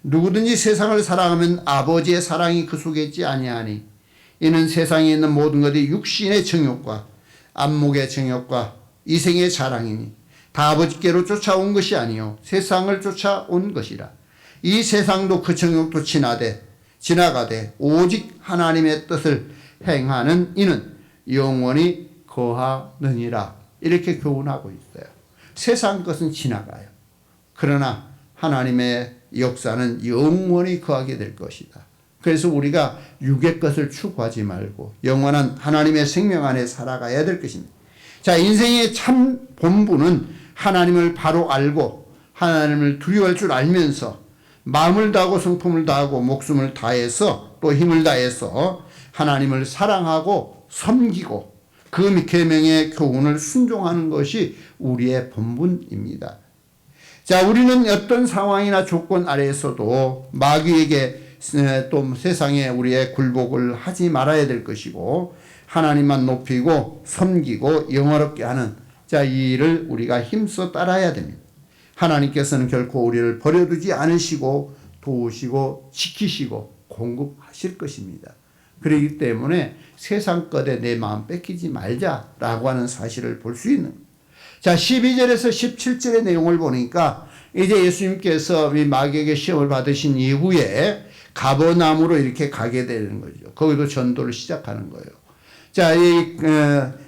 누구든지 세상을 사랑하면 아버지의 사랑이 그 속에 있지 아니하니 이는 세상에 있는 모든 것이 육신의 정욕과 안목의 정욕과 이생의 자랑이니 다 아버지께로 쫓아온 것이 아니요 세상을 쫓아온 것이라. 이 세상도 그 정욕도 지나가되 오직 하나님의 뜻을 행하는 이는 영원히 거하느니라. 이렇게 교훈하고 있어요. 세상 것은 지나가요. 그러나 하나님의 역사는 영원히 거하게 될 것이다. 그래서 우리가 육의 것을 추구하지 말고 영원한 하나님의 생명 안에 살아가야 될 것입니다. 인생의 참 본분은 하나님을 바로 알고 하나님을 두려워할 줄 알면서 마음을 다하고 성품을 다하고 목숨을 다해서 또 힘을 다해서 하나님을 사랑하고 섬기고 그 계명의 교훈을 순종하는 것이 우리의 본분입니다. 우리는 어떤 상황이나 조건 아래에서도 마귀에게 또 세상에 우리의 굴복을 하지 말아야 될 것이고 하나님만 높이고 섬기고 영화롭게 하는 이 일을 우리가 힘써 따라야 됩니다. 하나님께서는 결코 우리를 버려두지 않으시고 도우시고 지키시고 공급하실 것입니다. 그렇기 때문에 세상 것에 내 마음 뺏기지 말자라고 하는 사실을 볼 수 있는 거예요. 12절에서 17절의 내용을 보니까 이제 예수님께서 이 마귀에게 시험을 받으신 이후에 가버나움으로 이렇게 가게 되는 거죠. 거기도 전도를 시작하는 거예요.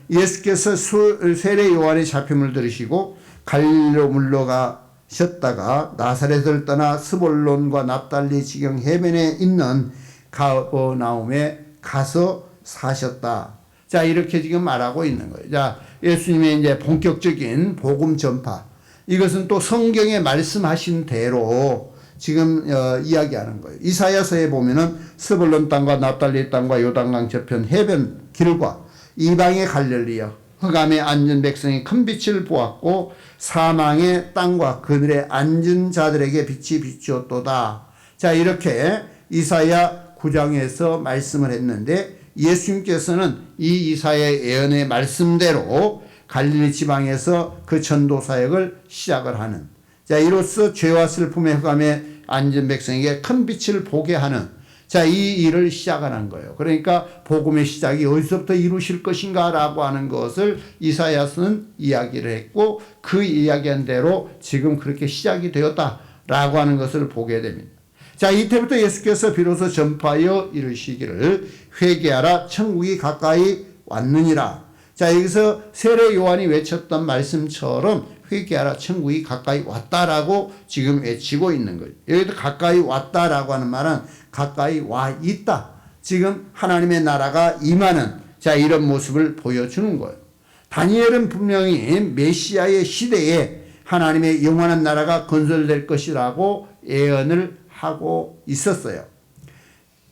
예수께서 세례 요한의 잡힘을 들으시고 갈릴리로 물러가셨다가 나사렛을 떠나 스볼론과 납달리 지경 해변에 있는 가버나움에 가서 사셨다. 이렇게 지금 말하고 있는 거예요. 예수님의 이제 본격적인 복음 전파. 이것은 또 성경에 말씀하신 대로 지금 이야기하는 거예요. 이사야서에 보면은 스불론 땅과 납달리 땅과 요단강 저편 해변 길과 이방의 갈릴리여 흑암에 앉은 백성이 큰 빛을 보았고 사망의 땅과 그들의 앉은 자들에게 빛이 비추었도다. 이렇게 이사야 9장에서 말씀을 했는데 예수님께서는 이 이사야의 예언의 말씀대로 갈릴리 지방에서 그 전도 사역을 시작을 하는 이로써 죄와 슬픔의 흑암에 앉은 백성에게 큰 빛을 보게 하는 이 일을 시작하는 거예요. 그러니까 복음의 시작이 어디서부터 이루실 것인가 라고 하는 것을 이사야서는 이야기를 했고 그 이야기한 대로 지금 그렇게 시작이 되었다라고 하는 것을 보게 됩니다. 이때부터 예수께서 비로소 전파하여 이르시기를 회개하라 천국이 가까이 왔느니라. 여기서 세례 요한이 외쳤던 말씀처럼 회개하라 천국이 가까이 왔다라고 지금 외치고 있는 거예요. 여기도 가까이 왔다라고 하는 말은 가까이 와 있다. 지금 하나님의 나라가 임하는 이런 모습을 보여주는 거예요. 다니엘은 분명히 메시아의 시대에 하나님의 영원한 나라가 건설될 것이라고 예언을 하고 있었어요.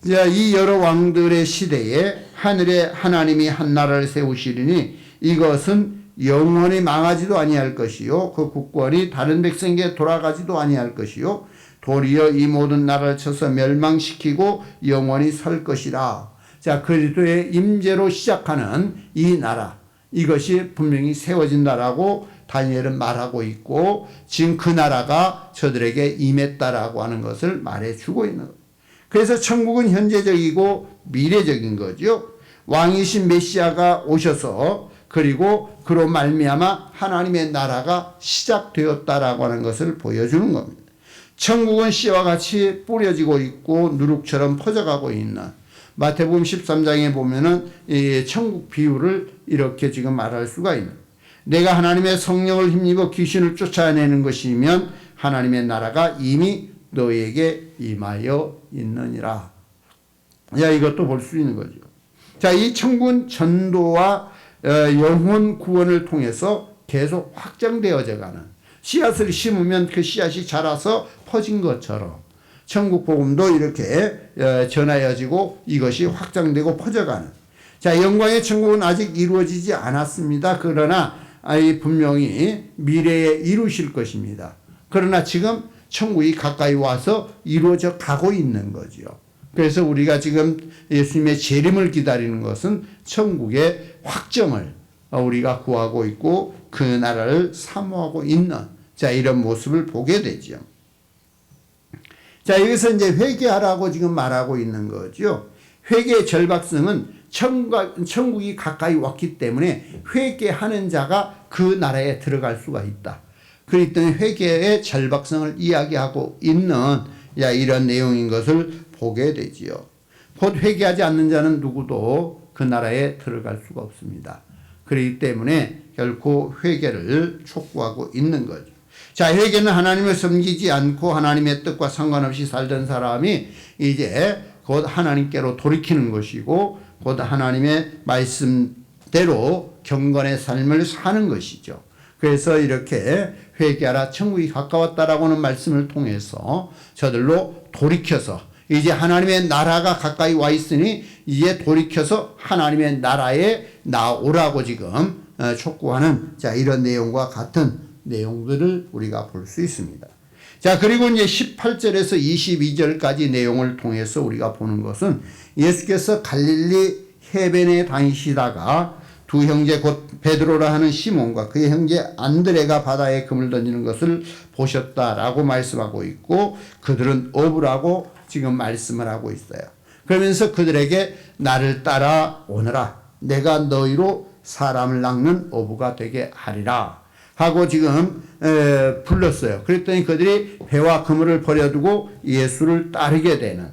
자, 이 여러 왕들의 시대에 하늘에 하나님이 한 나라를 세우시리니 이것은 영원히 망하지도 아니할 것이요 그 국권이 다른 백성에게 돌아가지도 아니할 것이요 도리어 이 모든 나라를 쳐서 멸망시키고 영원히 설 것이라. 자, 그리스도의 임재로 시작하는 이 나라, 이것이 분명히 세워진다라고 다니엘은 말하고 있고 지금 그 나라가 저들에게 임했다라고 하는 것을 말해주고 있는 거예요. 그래서 천국은 현재적이고 미래적인 거죠. 왕이신 메시아가 오셔서 그리고 그로 말미암아 하나님의 나라가 시작되었다라고 하는 것을 보여주는 겁니다. 천국은 씨와 같이 뿌려지고 있고 누룩처럼 퍼져가고 있는, 마태복음 13장에 보면은 이 천국 비유를 이렇게 지금 말할 수가 있는, 내가 하나님의 성령을 힘입어 귀신을 쫓아내는 것이면 하나님의 나라가 이미 너에게 임하여 있느니라. 야, 이것도 볼 수 있는 거죠. 자, 이 천국은 전도와 영혼 구원을 통해서 계속 확장되어져 가는, 씨앗을 심으면 그 씨앗이 자라서 퍼진 것처럼 천국 복음도 이렇게 전하여지고 이것이 확장되고 퍼져가는. 자, 영광의 천국은 아직 이루어지지 않았습니다. 그러나 분명히 미래에 이루실 것입니다. 그러나 지금 천국이 가까이 와서 이루어져 가고 있는 거죠. 그래서 우리가 지금 예수님의 재림을 기다리는 것은 천국의 확정을 우리가 구하고 있고 그 나라를 사모하고 있는, 자, 이런 모습을 보게 되죠. 자, 여기서 이제 회개하라고 지금 말하고 있는 거죠. 회개의 절박성은 천국이 가까이 왔기 때문에 회개하는 자가 그 나라에 들어갈 수가 있다. 그렇기 때문에 회개의 절박성을 이야기하고 있는 이런 내용인 것을 보게 되지요. 곧 회개하지 않는 자는 누구도 그 나라에 들어갈 수가 없습니다. 그렇기 때문에 결코 회개를 촉구하고 있는 거죠. 자, 회개는 하나님을 섬기지 않고 하나님의 뜻과 상관없이 살던 사람이 이제 곧 하나님께로 돌이키는 것이고 곧 하나님의 말씀대로 경건의 삶을 사는 것이죠. 그래서 이렇게 회개하라 천국이 가까웠다라고 하는 말씀을 통해서 저들로 돌이켜서 이제 하나님의 나라가 가까이 와 있으니 이제 돌이켜서 하나님의 나라에 나오라고 지금 촉구하는, 자, 이런 내용과 같은 내용들을 우리가 볼 수 있습니다. 자, 그리고 이제 18절에서 22절까지 내용을 통해서 우리가 보는 것은 예수께서 갈릴리 해변에 다니시다가 두 형제 곧 베드로라 하는 시몬과 그의 형제 안드레가 바다에 그물 던지는 것을 보셨다라고 말씀하고 있고 그들은 어부라고 지금 말씀을 하고 있어요. 그러면서 그들에게 나를 따라 오너라, 내가 너희로 사람을 낚는 어부가 되게 하리라 하고 지금 불렀어요. 그랬더니 그들이 배와 그물을 버려두고 예수를 따르게 되는,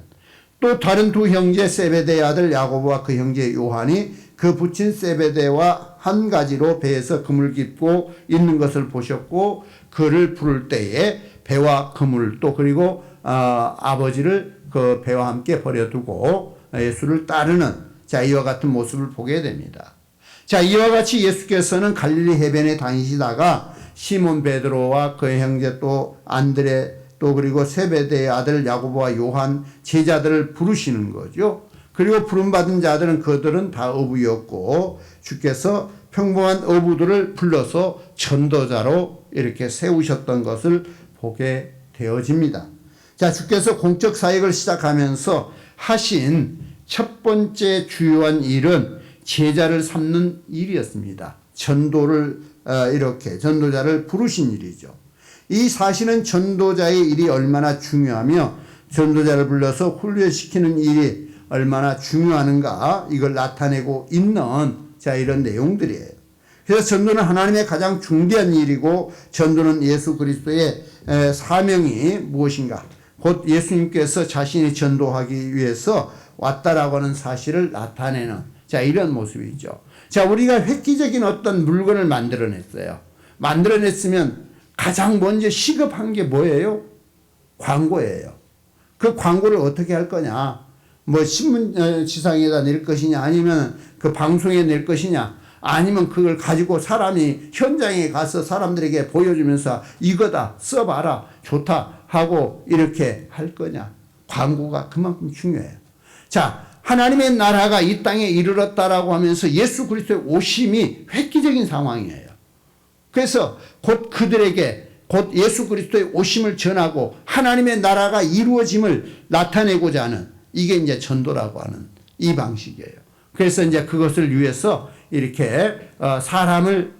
또 다른 두 형제 세베대의 아들 야고보와 그 형제 요한이 그 부친 세베대와 한 가지로 배에서 그물 깃고 있는 것을 보셨고 그를 부를 때에 배와 그물 또 그리고 아버지를 그 배와 함께 버려두고 예수를 따르는, 자, 이와 같은 모습을 보게 됩니다. 자, 이와 같이 예수께서는 갈릴리 해변에 다니시다가 시몬 베드로와 그의 형제 또 안드레 또 그리고 세베대의 아들 야고보와 요한 제자들을 부르시는 거죠. 그리고 부름받은 자들은 그들은 다 어부였고 주께서 평범한 어부들을 불러서 전도자로 이렇게 세우셨던 것을 보게 되어집니다. 자, 주께서 공적 사역을 시작하면서 하신 첫 번째 주요한 일은 제자를 삼는 일이었습니다. 전도를 이렇게 전도자를 부르신 일이죠. 이 사실은 전도자의 일이 얼마나 중요하며 전도자를 불러서 훈련시키는 일이 얼마나 중요하는가 이걸 나타내고 있는, 자, 이런 내용들이에요. 그래서 전도는 하나님의 가장 중대한 일이고 전도는 예수 그리스도의 사명이 무엇인가, 곧 예수님께서 자신이 전도하기 위해서 왔다라고 하는 사실을 나타내는, 자, 이런 모습이죠. 자, 우리가 획기적인 어떤 물건을 만들어냈어요. 만들어냈으면 가장 먼저 시급한 게 뭐예요? 광고예요. 그 광고를 어떻게 할 거냐? 뭐 신문지상에다 낼 것이냐, 아니면 그 방송에 낼 것이냐, 아니면 그걸 가지고 사람이 현장에 가서 사람들에게 보여주면서 이거다, 써봐라, 좋다 하고 이렇게 할 거냐. 광고가 그만큼 중요해요. 자, 하나님의 나라가 이 땅에 이르렀다라고 하면서 예수 그리스도의 오심이 획기적인 상황이에요. 그래서 곧 그들에게 곧 예수 그리스도의 오심을 전하고 하나님의 나라가 이루어짐을 나타내고자 하는 이게 이제 전도라고 하는 이 방식이에요. 그래서 이제 그것을 위해서 이렇게 사람을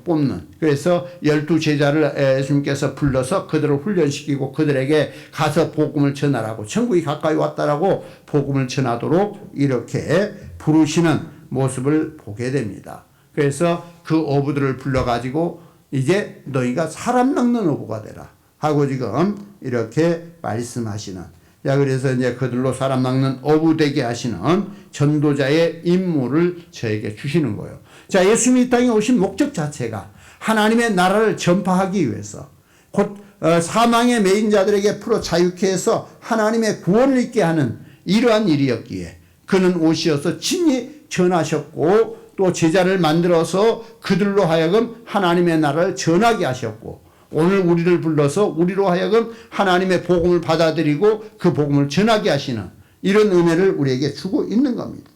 뽑는, 그래서 12제자를 예수님께서 불러서 그들을 훈련시키고 그들에게 가서 복음을 전하라고, 천국이 가까이 왔다라고 복음을 전하도록 이렇게 부르시는 모습을 보게 됩니다. 그래서 그 어부들을 불러가지고 이제 너희가 사람 낚는 어부가 되라 하고 지금 이렇게 말씀하시는, 자, 그래서 이제 그들로 사람 낚는 어부 되게 하시는 전도자의 임무를 저에게 주시는 거예요. 자, 예수님이 이 땅에 오신 목적 자체가 하나님의 나라를 전파하기 위해서, 곧 사망의 매인 자들에게 풀어 자유케 해서 하나님의 구원을 있게 하는 이러한 일이었기에 그는 오시어서 친히 전하셨고, 또 제자를 만들어서 그들로 하여금 하나님의 나라를 전하게 하셨고, 오늘 우리를 불러서 우리로 하여금 하나님의 복음을 받아들이고 그 복음을 전하게 하시는 이런 은혜를 우리에게 주고 있는 겁니다.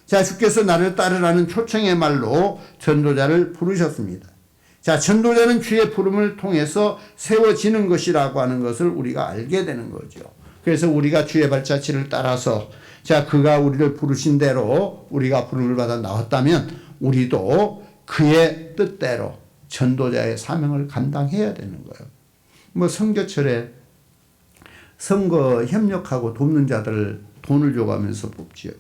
자, 주께서 나를 따르라는 초청의 말로 전도자를 부르셨습니다. 자, 전도자는 주의 부름을 통해서 세워지는 것이라고 하는 것을 우리가 알게 되는 거죠. 그래서 우리가 주의 발자취를 따라서, 자, 그가 우리를 부르신 대로 우리가 부름을 받아 나왔다면 우리도 그의 뜻대로 전도자의 사명을 감당해야 되는 거예요. 뭐 선교철에 선거 협력하고 돕는 자들을 돈을 줘가면서 뽑지요.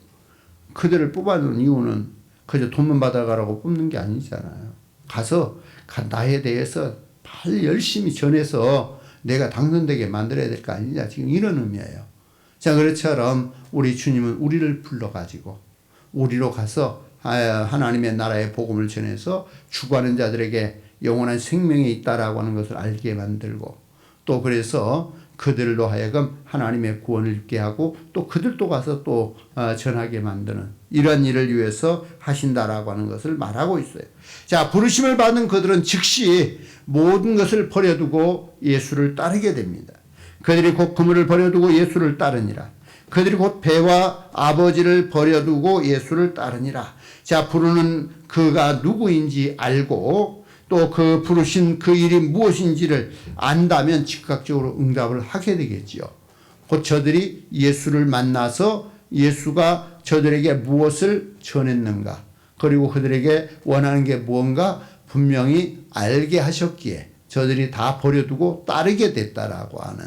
그들을 뽑아놓은 이유는 그저 돈만 받아가라고 뽑는 게 아니잖아요. 가서 나에 대해서 발 열심히 전해서 내가 당선되게 만들어야 될 거 아니냐, 지금 이런 의미예요. 자, 그것처럼 우리 주님은 우리를 불러가지고 우리로 가서 하나님의 나라의 복음을 전해서 죽어가는 자들에게 영원한 생명이 있다라고 하는 것을 알게 만들고, 또 그래서 그들로 하여금 하나님의 구원을 입게 하고 또 그들도 가서 또 전하게 만드는 이런 일을 위해서 하신다라고 하는 것을 말하고 있어요. 자, 부르심을 받은 그들은 즉시 모든 것을 버려두고 예수를 따르게 됩니다. 그들이 곧 그물을 버려두고 예수를 따르니라. 그들이 곧 배와 아버지를 버려두고 예수를 따르니라. 자, 부르는 그가 누구인지 알고 또 그 부르신 그 일이 무엇인지를 안다면 즉각적으로 응답을 하게 되겠지요. 곧 저들이 예수를 만나서 예수가 저들에게 무엇을 전했는가, 그리고 그들에게 원하는 게 무언가 분명히 알게 하셨기에 저들이 다 버려두고 따르게 됐다라고 하는.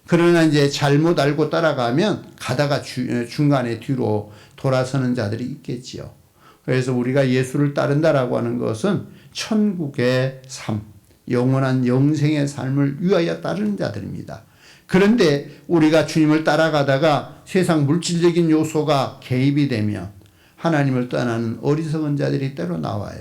그러나 이제 잘못 알고 따라가면 가다가 중간에 뒤로 돌아서는 자들이 있겠지요. 그래서 우리가 예수를 따른다라고 하는 것은 천국의 삶, 영원한 영생의 삶을 위하여 따르는 자들입니다. 그런데 우리가 주님을 따라가다가 세상 물질적인 요소가 개입이 되면 하나님을 떠나는 어리석은 자들이 때로 나와요.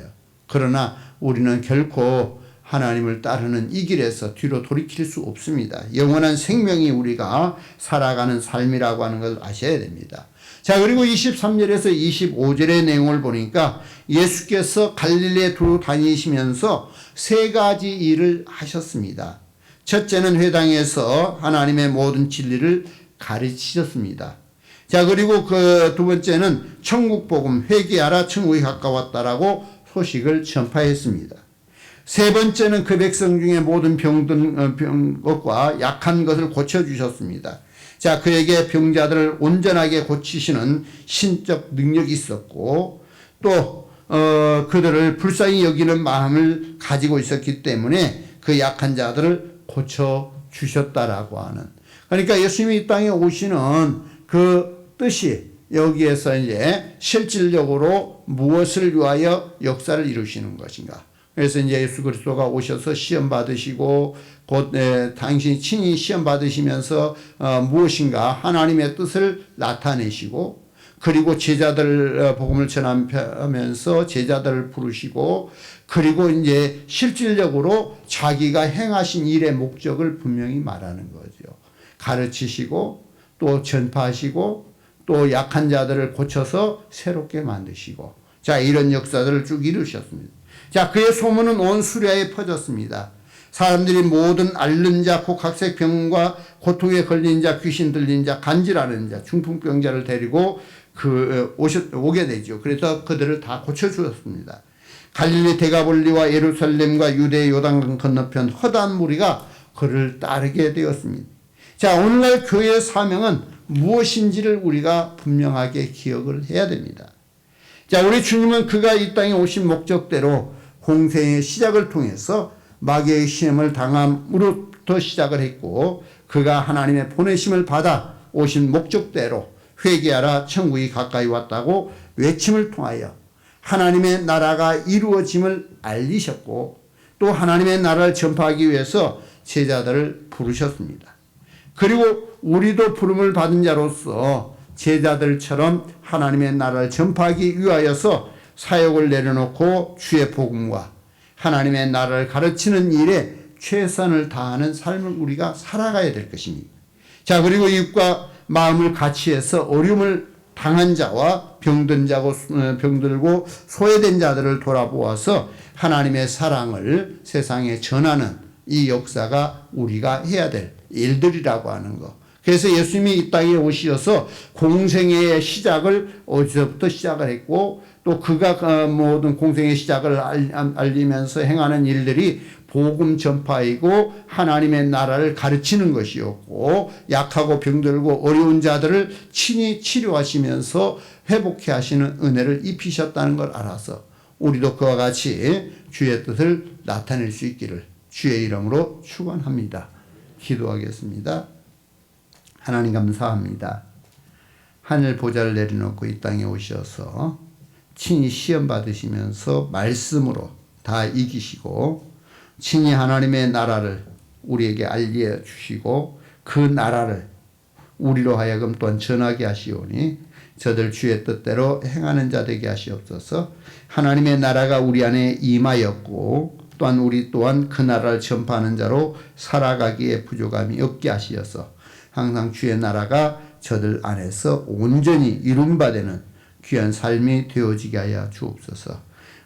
그러나 우리는 결코 하나님을 따르는 이 길에서 뒤로 돌이킬 수 없습니다. 영원한 생명이 우리가 살아가는 삶이라고 하는 것을 아셔야 됩니다. 자, 그리고 23절에서 25절의 내용을 보니까 예수께서 갈릴리에 두루 다니시면서 세 가지 일을 하셨습니다. 첫째는 회당에서 하나님의 모든 진리를 가르치셨습니다. 자, 그리고 그 두 번째는 천국 복음, 회개하라 천국이 가까웠다라고 소식을 전파했습니다. 세 번째는 그 백성 중에 모든 병든 것과 약한 것을 고쳐주셨습니다. 자, 그에게 병자들을 온전하게 고치시는 신적 능력이 있었고, 또 그들을 불쌍히 여기는 마음을 가지고 있었기 때문에 그 약한 자들을 고쳐주셨다라고 하는. 그러니까 예수님이 이 땅에 오시는 그 뜻이 여기에서 이제 실질적으로 무엇을 위하여 역사를 이루시는 것인가. 그래서 이제 예수 그리스도가 오셔서 시험 받으시고 곧 당신이 친히 시험 받으시면서 무엇인가 하나님의 뜻을 나타내시고, 그리고 제자들 복음을 전하면서 제자들을 부르시고, 그리고 이제 실질적으로 자기가 행하신 일의 목적을 분명히 말하는 거죠. 가르치시고 또 전파하시고 또 약한 자들을 고쳐서 새롭게 만드시고, 자, 이런 역사들을 쭉 이루셨습니다. 자, 그의 소문은 온 수리아에 퍼졌습니다. 사람들이 모든 앓는 자, 곡학색병과 고통에 걸린 자, 귀신 들린 자, 간질하는 자, 중풍병자를 데리고 오게 되죠. 그래서 그들을 다 고쳐주었습니다. 갈릴리 데가볼리와 예루살렘과 유대 요단강 건너편 허다한 무리가 그를 따르게 되었습니다. 자, 오늘날 교회의 사명은 무엇인지를 우리가 분명하게 기억을 해야 됩니다. 자, 우리 주님은 그가 이 땅에 오신 목적대로 공생의 시작을 통해서 마귀의 시험을 당함으로부터 시작을 했고, 그가 하나님의 보내심을 받아 오신 목적대로 회개하라 천국이 가까이 왔다고 외침을 통하여 하나님의 나라가 이루어짐을 알리셨고, 또 하나님의 나라를 전파하기 위해서 제자들을 부르셨습니다. 그리고 우리도 부름을 받은 자로서 제자들처럼 하나님의 나라를 전파하기 위하여서 사역을 내려놓고 주의 복음과 하나님의 나라를 가르치는 일에 최선을 다하는 삶을 우리가 살아가야 될 것입니다. 자, 그리고 이웃과 마음을 같이 해서 어려움을 당한 자와 병들고 소외된 자들을 돌아보아서 하나님의 사랑을 세상에 전하는 이 역사가 우리가 해야 될 일들이라고 하는 것. 그래서 예수님이 이 땅에 오셔서 공생애의 시작을 어디서부터 시작을 했고, 또 그가 모든 공생의 시작을 알리면서 행하는 일들이 복음 전파이고 하나님의 나라를 가르치는 것이었고, 약하고 병들고 어려운 자들을 친히 치료하시면서 회복해 하시는 은혜를 입히셨다는 걸 알아서 우리도 그와 같이 주의 뜻을 나타낼 수 있기를 주의 이름으로 축원합니다. 기도하겠습니다. 하나님 감사합니다. 하늘 보좌를 내려놓고 이 땅에 오셔서 친히 시험 받으시면서 말씀으로 다 이기시고 친히 하나님의 나라를 우리에게 알려주시고 그 나라를 우리로 하여금 또한 전하게 하시오니 저들 주의 뜻대로 행하는 자 되게 하시옵소서. 하나님의 나라가 우리 안에 임하였고 또한 우리 또한 그 나라를 전파하는 자로 살아가기에 부족함이 없게 하시어서 항상 주의 나라가 저들 안에서 온전히 이룬 바 되는 귀한 삶이 되어지게 하여 주옵소서.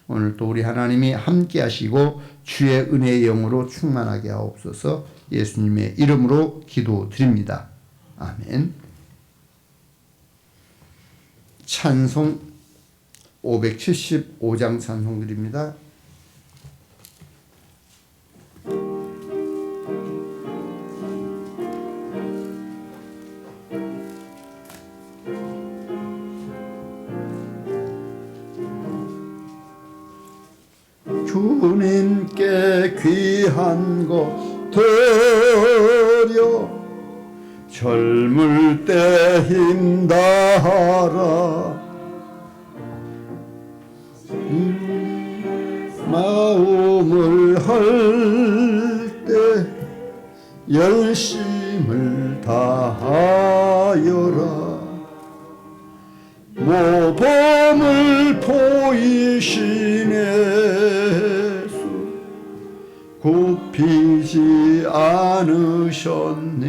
오늘 또 우리 하나님이 함께 하시고 주의 은혜의 영으로 충만하게 하옵소서. 예수님의 이름으로 기도드립니다. 아멘. 찬송 575장 찬송드립니다. 주님께 귀한 것 드려 젊을 때 힘다하라 마음을 할 때 열심을 다하여라 모범을 보이시네 굽히지 않으셨네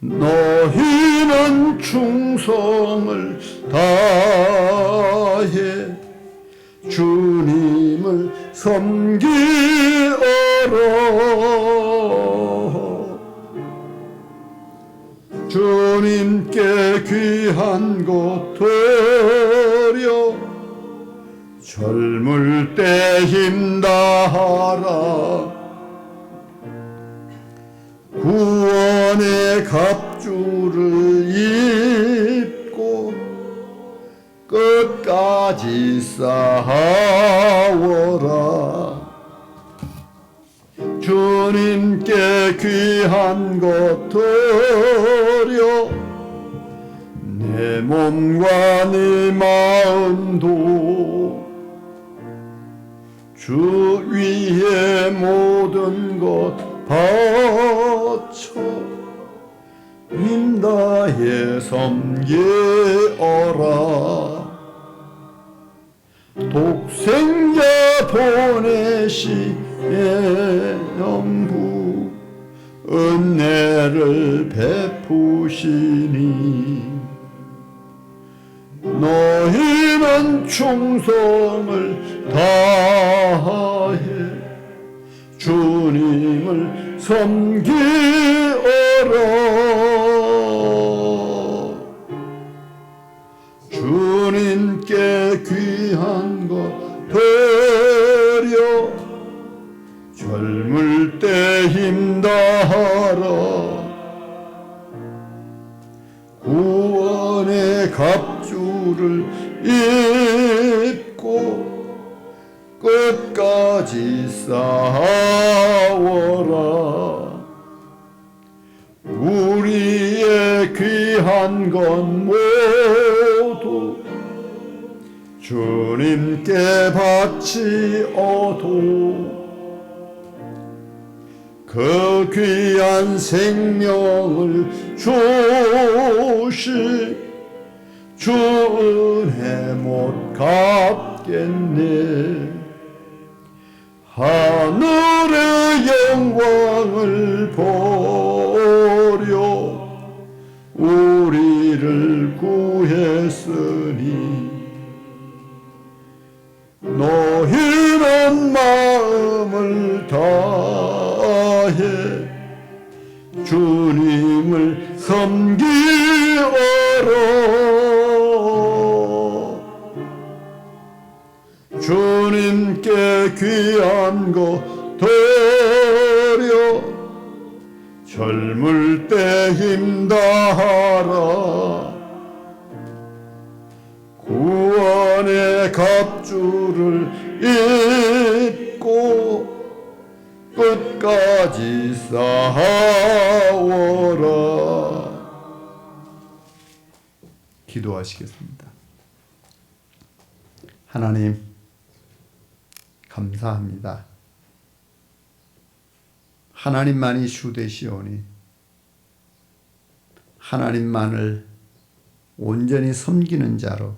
너희는 충성을 다해 주님을 섬기어라 주님께 귀한 것 드려 젊을 때 힘다하라 구원의 갑주를 입고 끝까지 싸워라 주님께 귀한 것 드려 내 몸과 내 마음도 주 위에 모든 것 바쳐 힘다해 섬기어라 독생자 보내시에 영부 은혜를 베푸시니 너희는 충성을 다해 주님을 섬기어라. 주님께 귀한 것 드려 젊을 때 힘다하라. 구원의 갑주를 입고 끝까지 싸워라. 우리의 귀한 건 모두 주님께 바치어도 그 귀한 생명을 주신 주 은혜 못 갚겠네. 하늘의 영광을 보려 우리를 구했으니 너희는 마음을 다해 주님을 섬기어라. 주님께 귀한 거 드려 젊을 때 힘다하라. 구원의 갑주를 입고 끝까지 싸워라. 기도하시겠습니다. 하나님, 감사합니다. 하나님만이 주 되시오니 하나님만을 온전히 섬기는 자로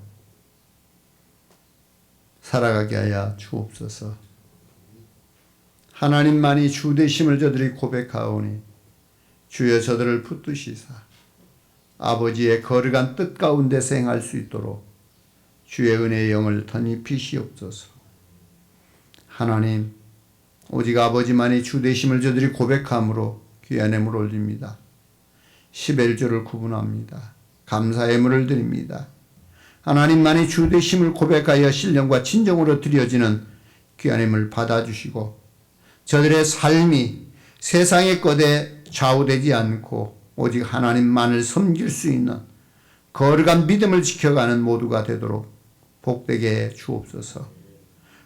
살아가게 하여 주옵소서. 하나님만이 주 되심을 저들이 고백하오니 주여 저들을 붙드시사 아버지의 거룩한 뜻 가운데서 행할 수 있도록 주의 은혜의 영을 덧입히시옵소서. 하나님, 오직 아버지만이 주 되심을 저들이 고백함으로 귀한 예물 올립니다. 십일조를 구분합니다. 감사의 예물을 드립니다. 하나님만이 주 되심을 고백하여 신령과 진정으로 드려지는 귀한 예물 받아주시고 저들의 삶이 세상의 것에 좌우되지 않고 오직 하나님만을 섬길 수 있는 거룩한 믿음을 지켜가는 모두가 되도록 복되게 해 주옵소서.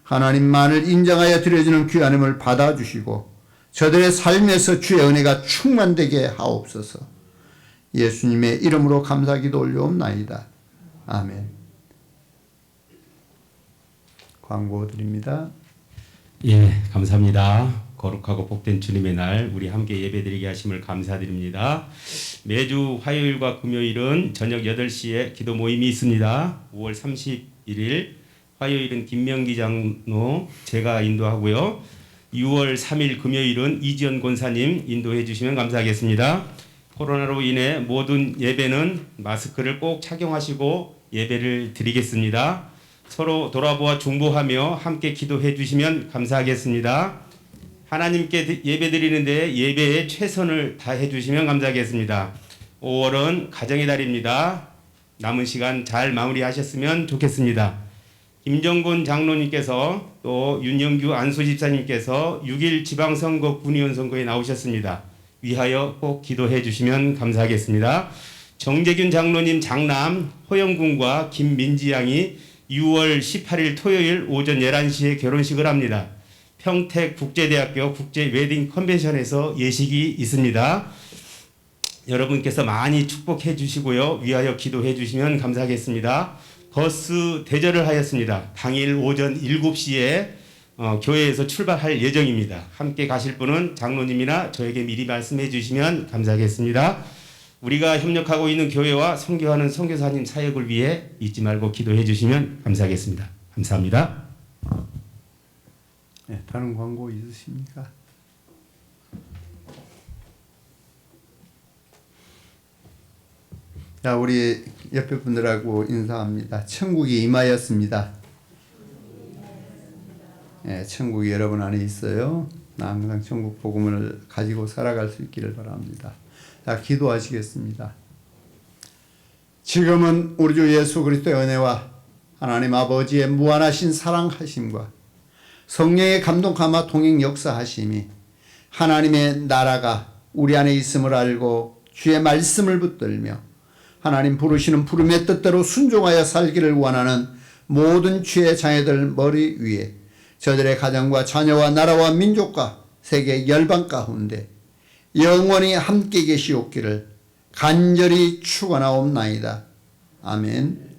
하나님만을 인정하여 드려지는 귀한 예물을 받아주시고 저들의 삶에서 주의 은혜가 충만되게 하옵소서. 예수님의 이름으로 감사기도 올려옵나이다. 아멘. 광고 드립니다. 예, 감사합니다. 거룩하고 복된 주님의 날 우리 함께 예배드리게 하심을 감사드립니다. 매주 화요일과 금요일은 저녁 8시에 기도 모임이 있습니다. 5월 31일 화요일은 김명기 장로 제가 인도하고요. 6월 3일 금요일은 이지연 권사님 인도해 주시면 감사하겠습니다. 코로나로 인해 모든 예배는 마스크를 꼭 착용하시고 예배를 드리겠습니다. 서로 돌아보아 중보하며 함께 기도해 주시면 감사하겠습니다. 하나님께 예배 드리는데 예배에 최선을 다해 주시면 감사하겠습니다. 5월은 가정의 달입니다. 남은 시간 잘 마무리하셨으면 좋겠습니다. 김정곤 장로님께서 또 윤영규 안수집사님께서 6.1 지방선거 군의원 선거에 나오셨습니다. 위하여 꼭 기도해 주시면 감사하겠습니다. 정재균 장로님 장남 호영군과 김민지 양이 6월 18일 토요일 오전 11시에 결혼식을 합니다. 평택국제대학교 국제웨딩 컨벤션에서 예식이 있습니다. 여러분께서 많이 축복해 주시고요. 위하여 기도해 주시면 감사하겠습니다. 버스 대절을 하였습니다. 당일 오전 7시에 교회에서 출발할 예정입니다. 함께 가실 분은 장로님이나 저에게 미리 말씀해 주시면 감사하겠습니다. 우리가 협력하고 있는 교회와 선교하는 선교사님 사역을 위해 잊지 말고 기도해 주시면 감사하겠습니다. 감사합니다. 네, 다른 광고 있으십니까? 자, 우리 옆에 분들하고 인사합니다. 천국이 임하였습니다. 네, 천국이 여러분 안에 있어요. 항상 천국 복음을 가지고 살아갈 수 있기를 바랍니다. 자, 기도하시겠습니다. 지금은 우리 주 예수 그리스도의 은혜와 하나님 아버지의 무한하신 사랑하심과 성령의 감동감화 통행 역사하심이 하나님의 나라가 우리 안에 있음을 알고 주의 말씀을 붙들며 하나님 부르시는 부름의 뜻대로 순종하여 살기를 원하는 모든 주의 자녀들 머리 위에 저들의 가정과 자녀와 나라와 민족과 세계 열방 가운데 영원히 함께 계시옵기를 간절히 축원하옵나이다. 아멘.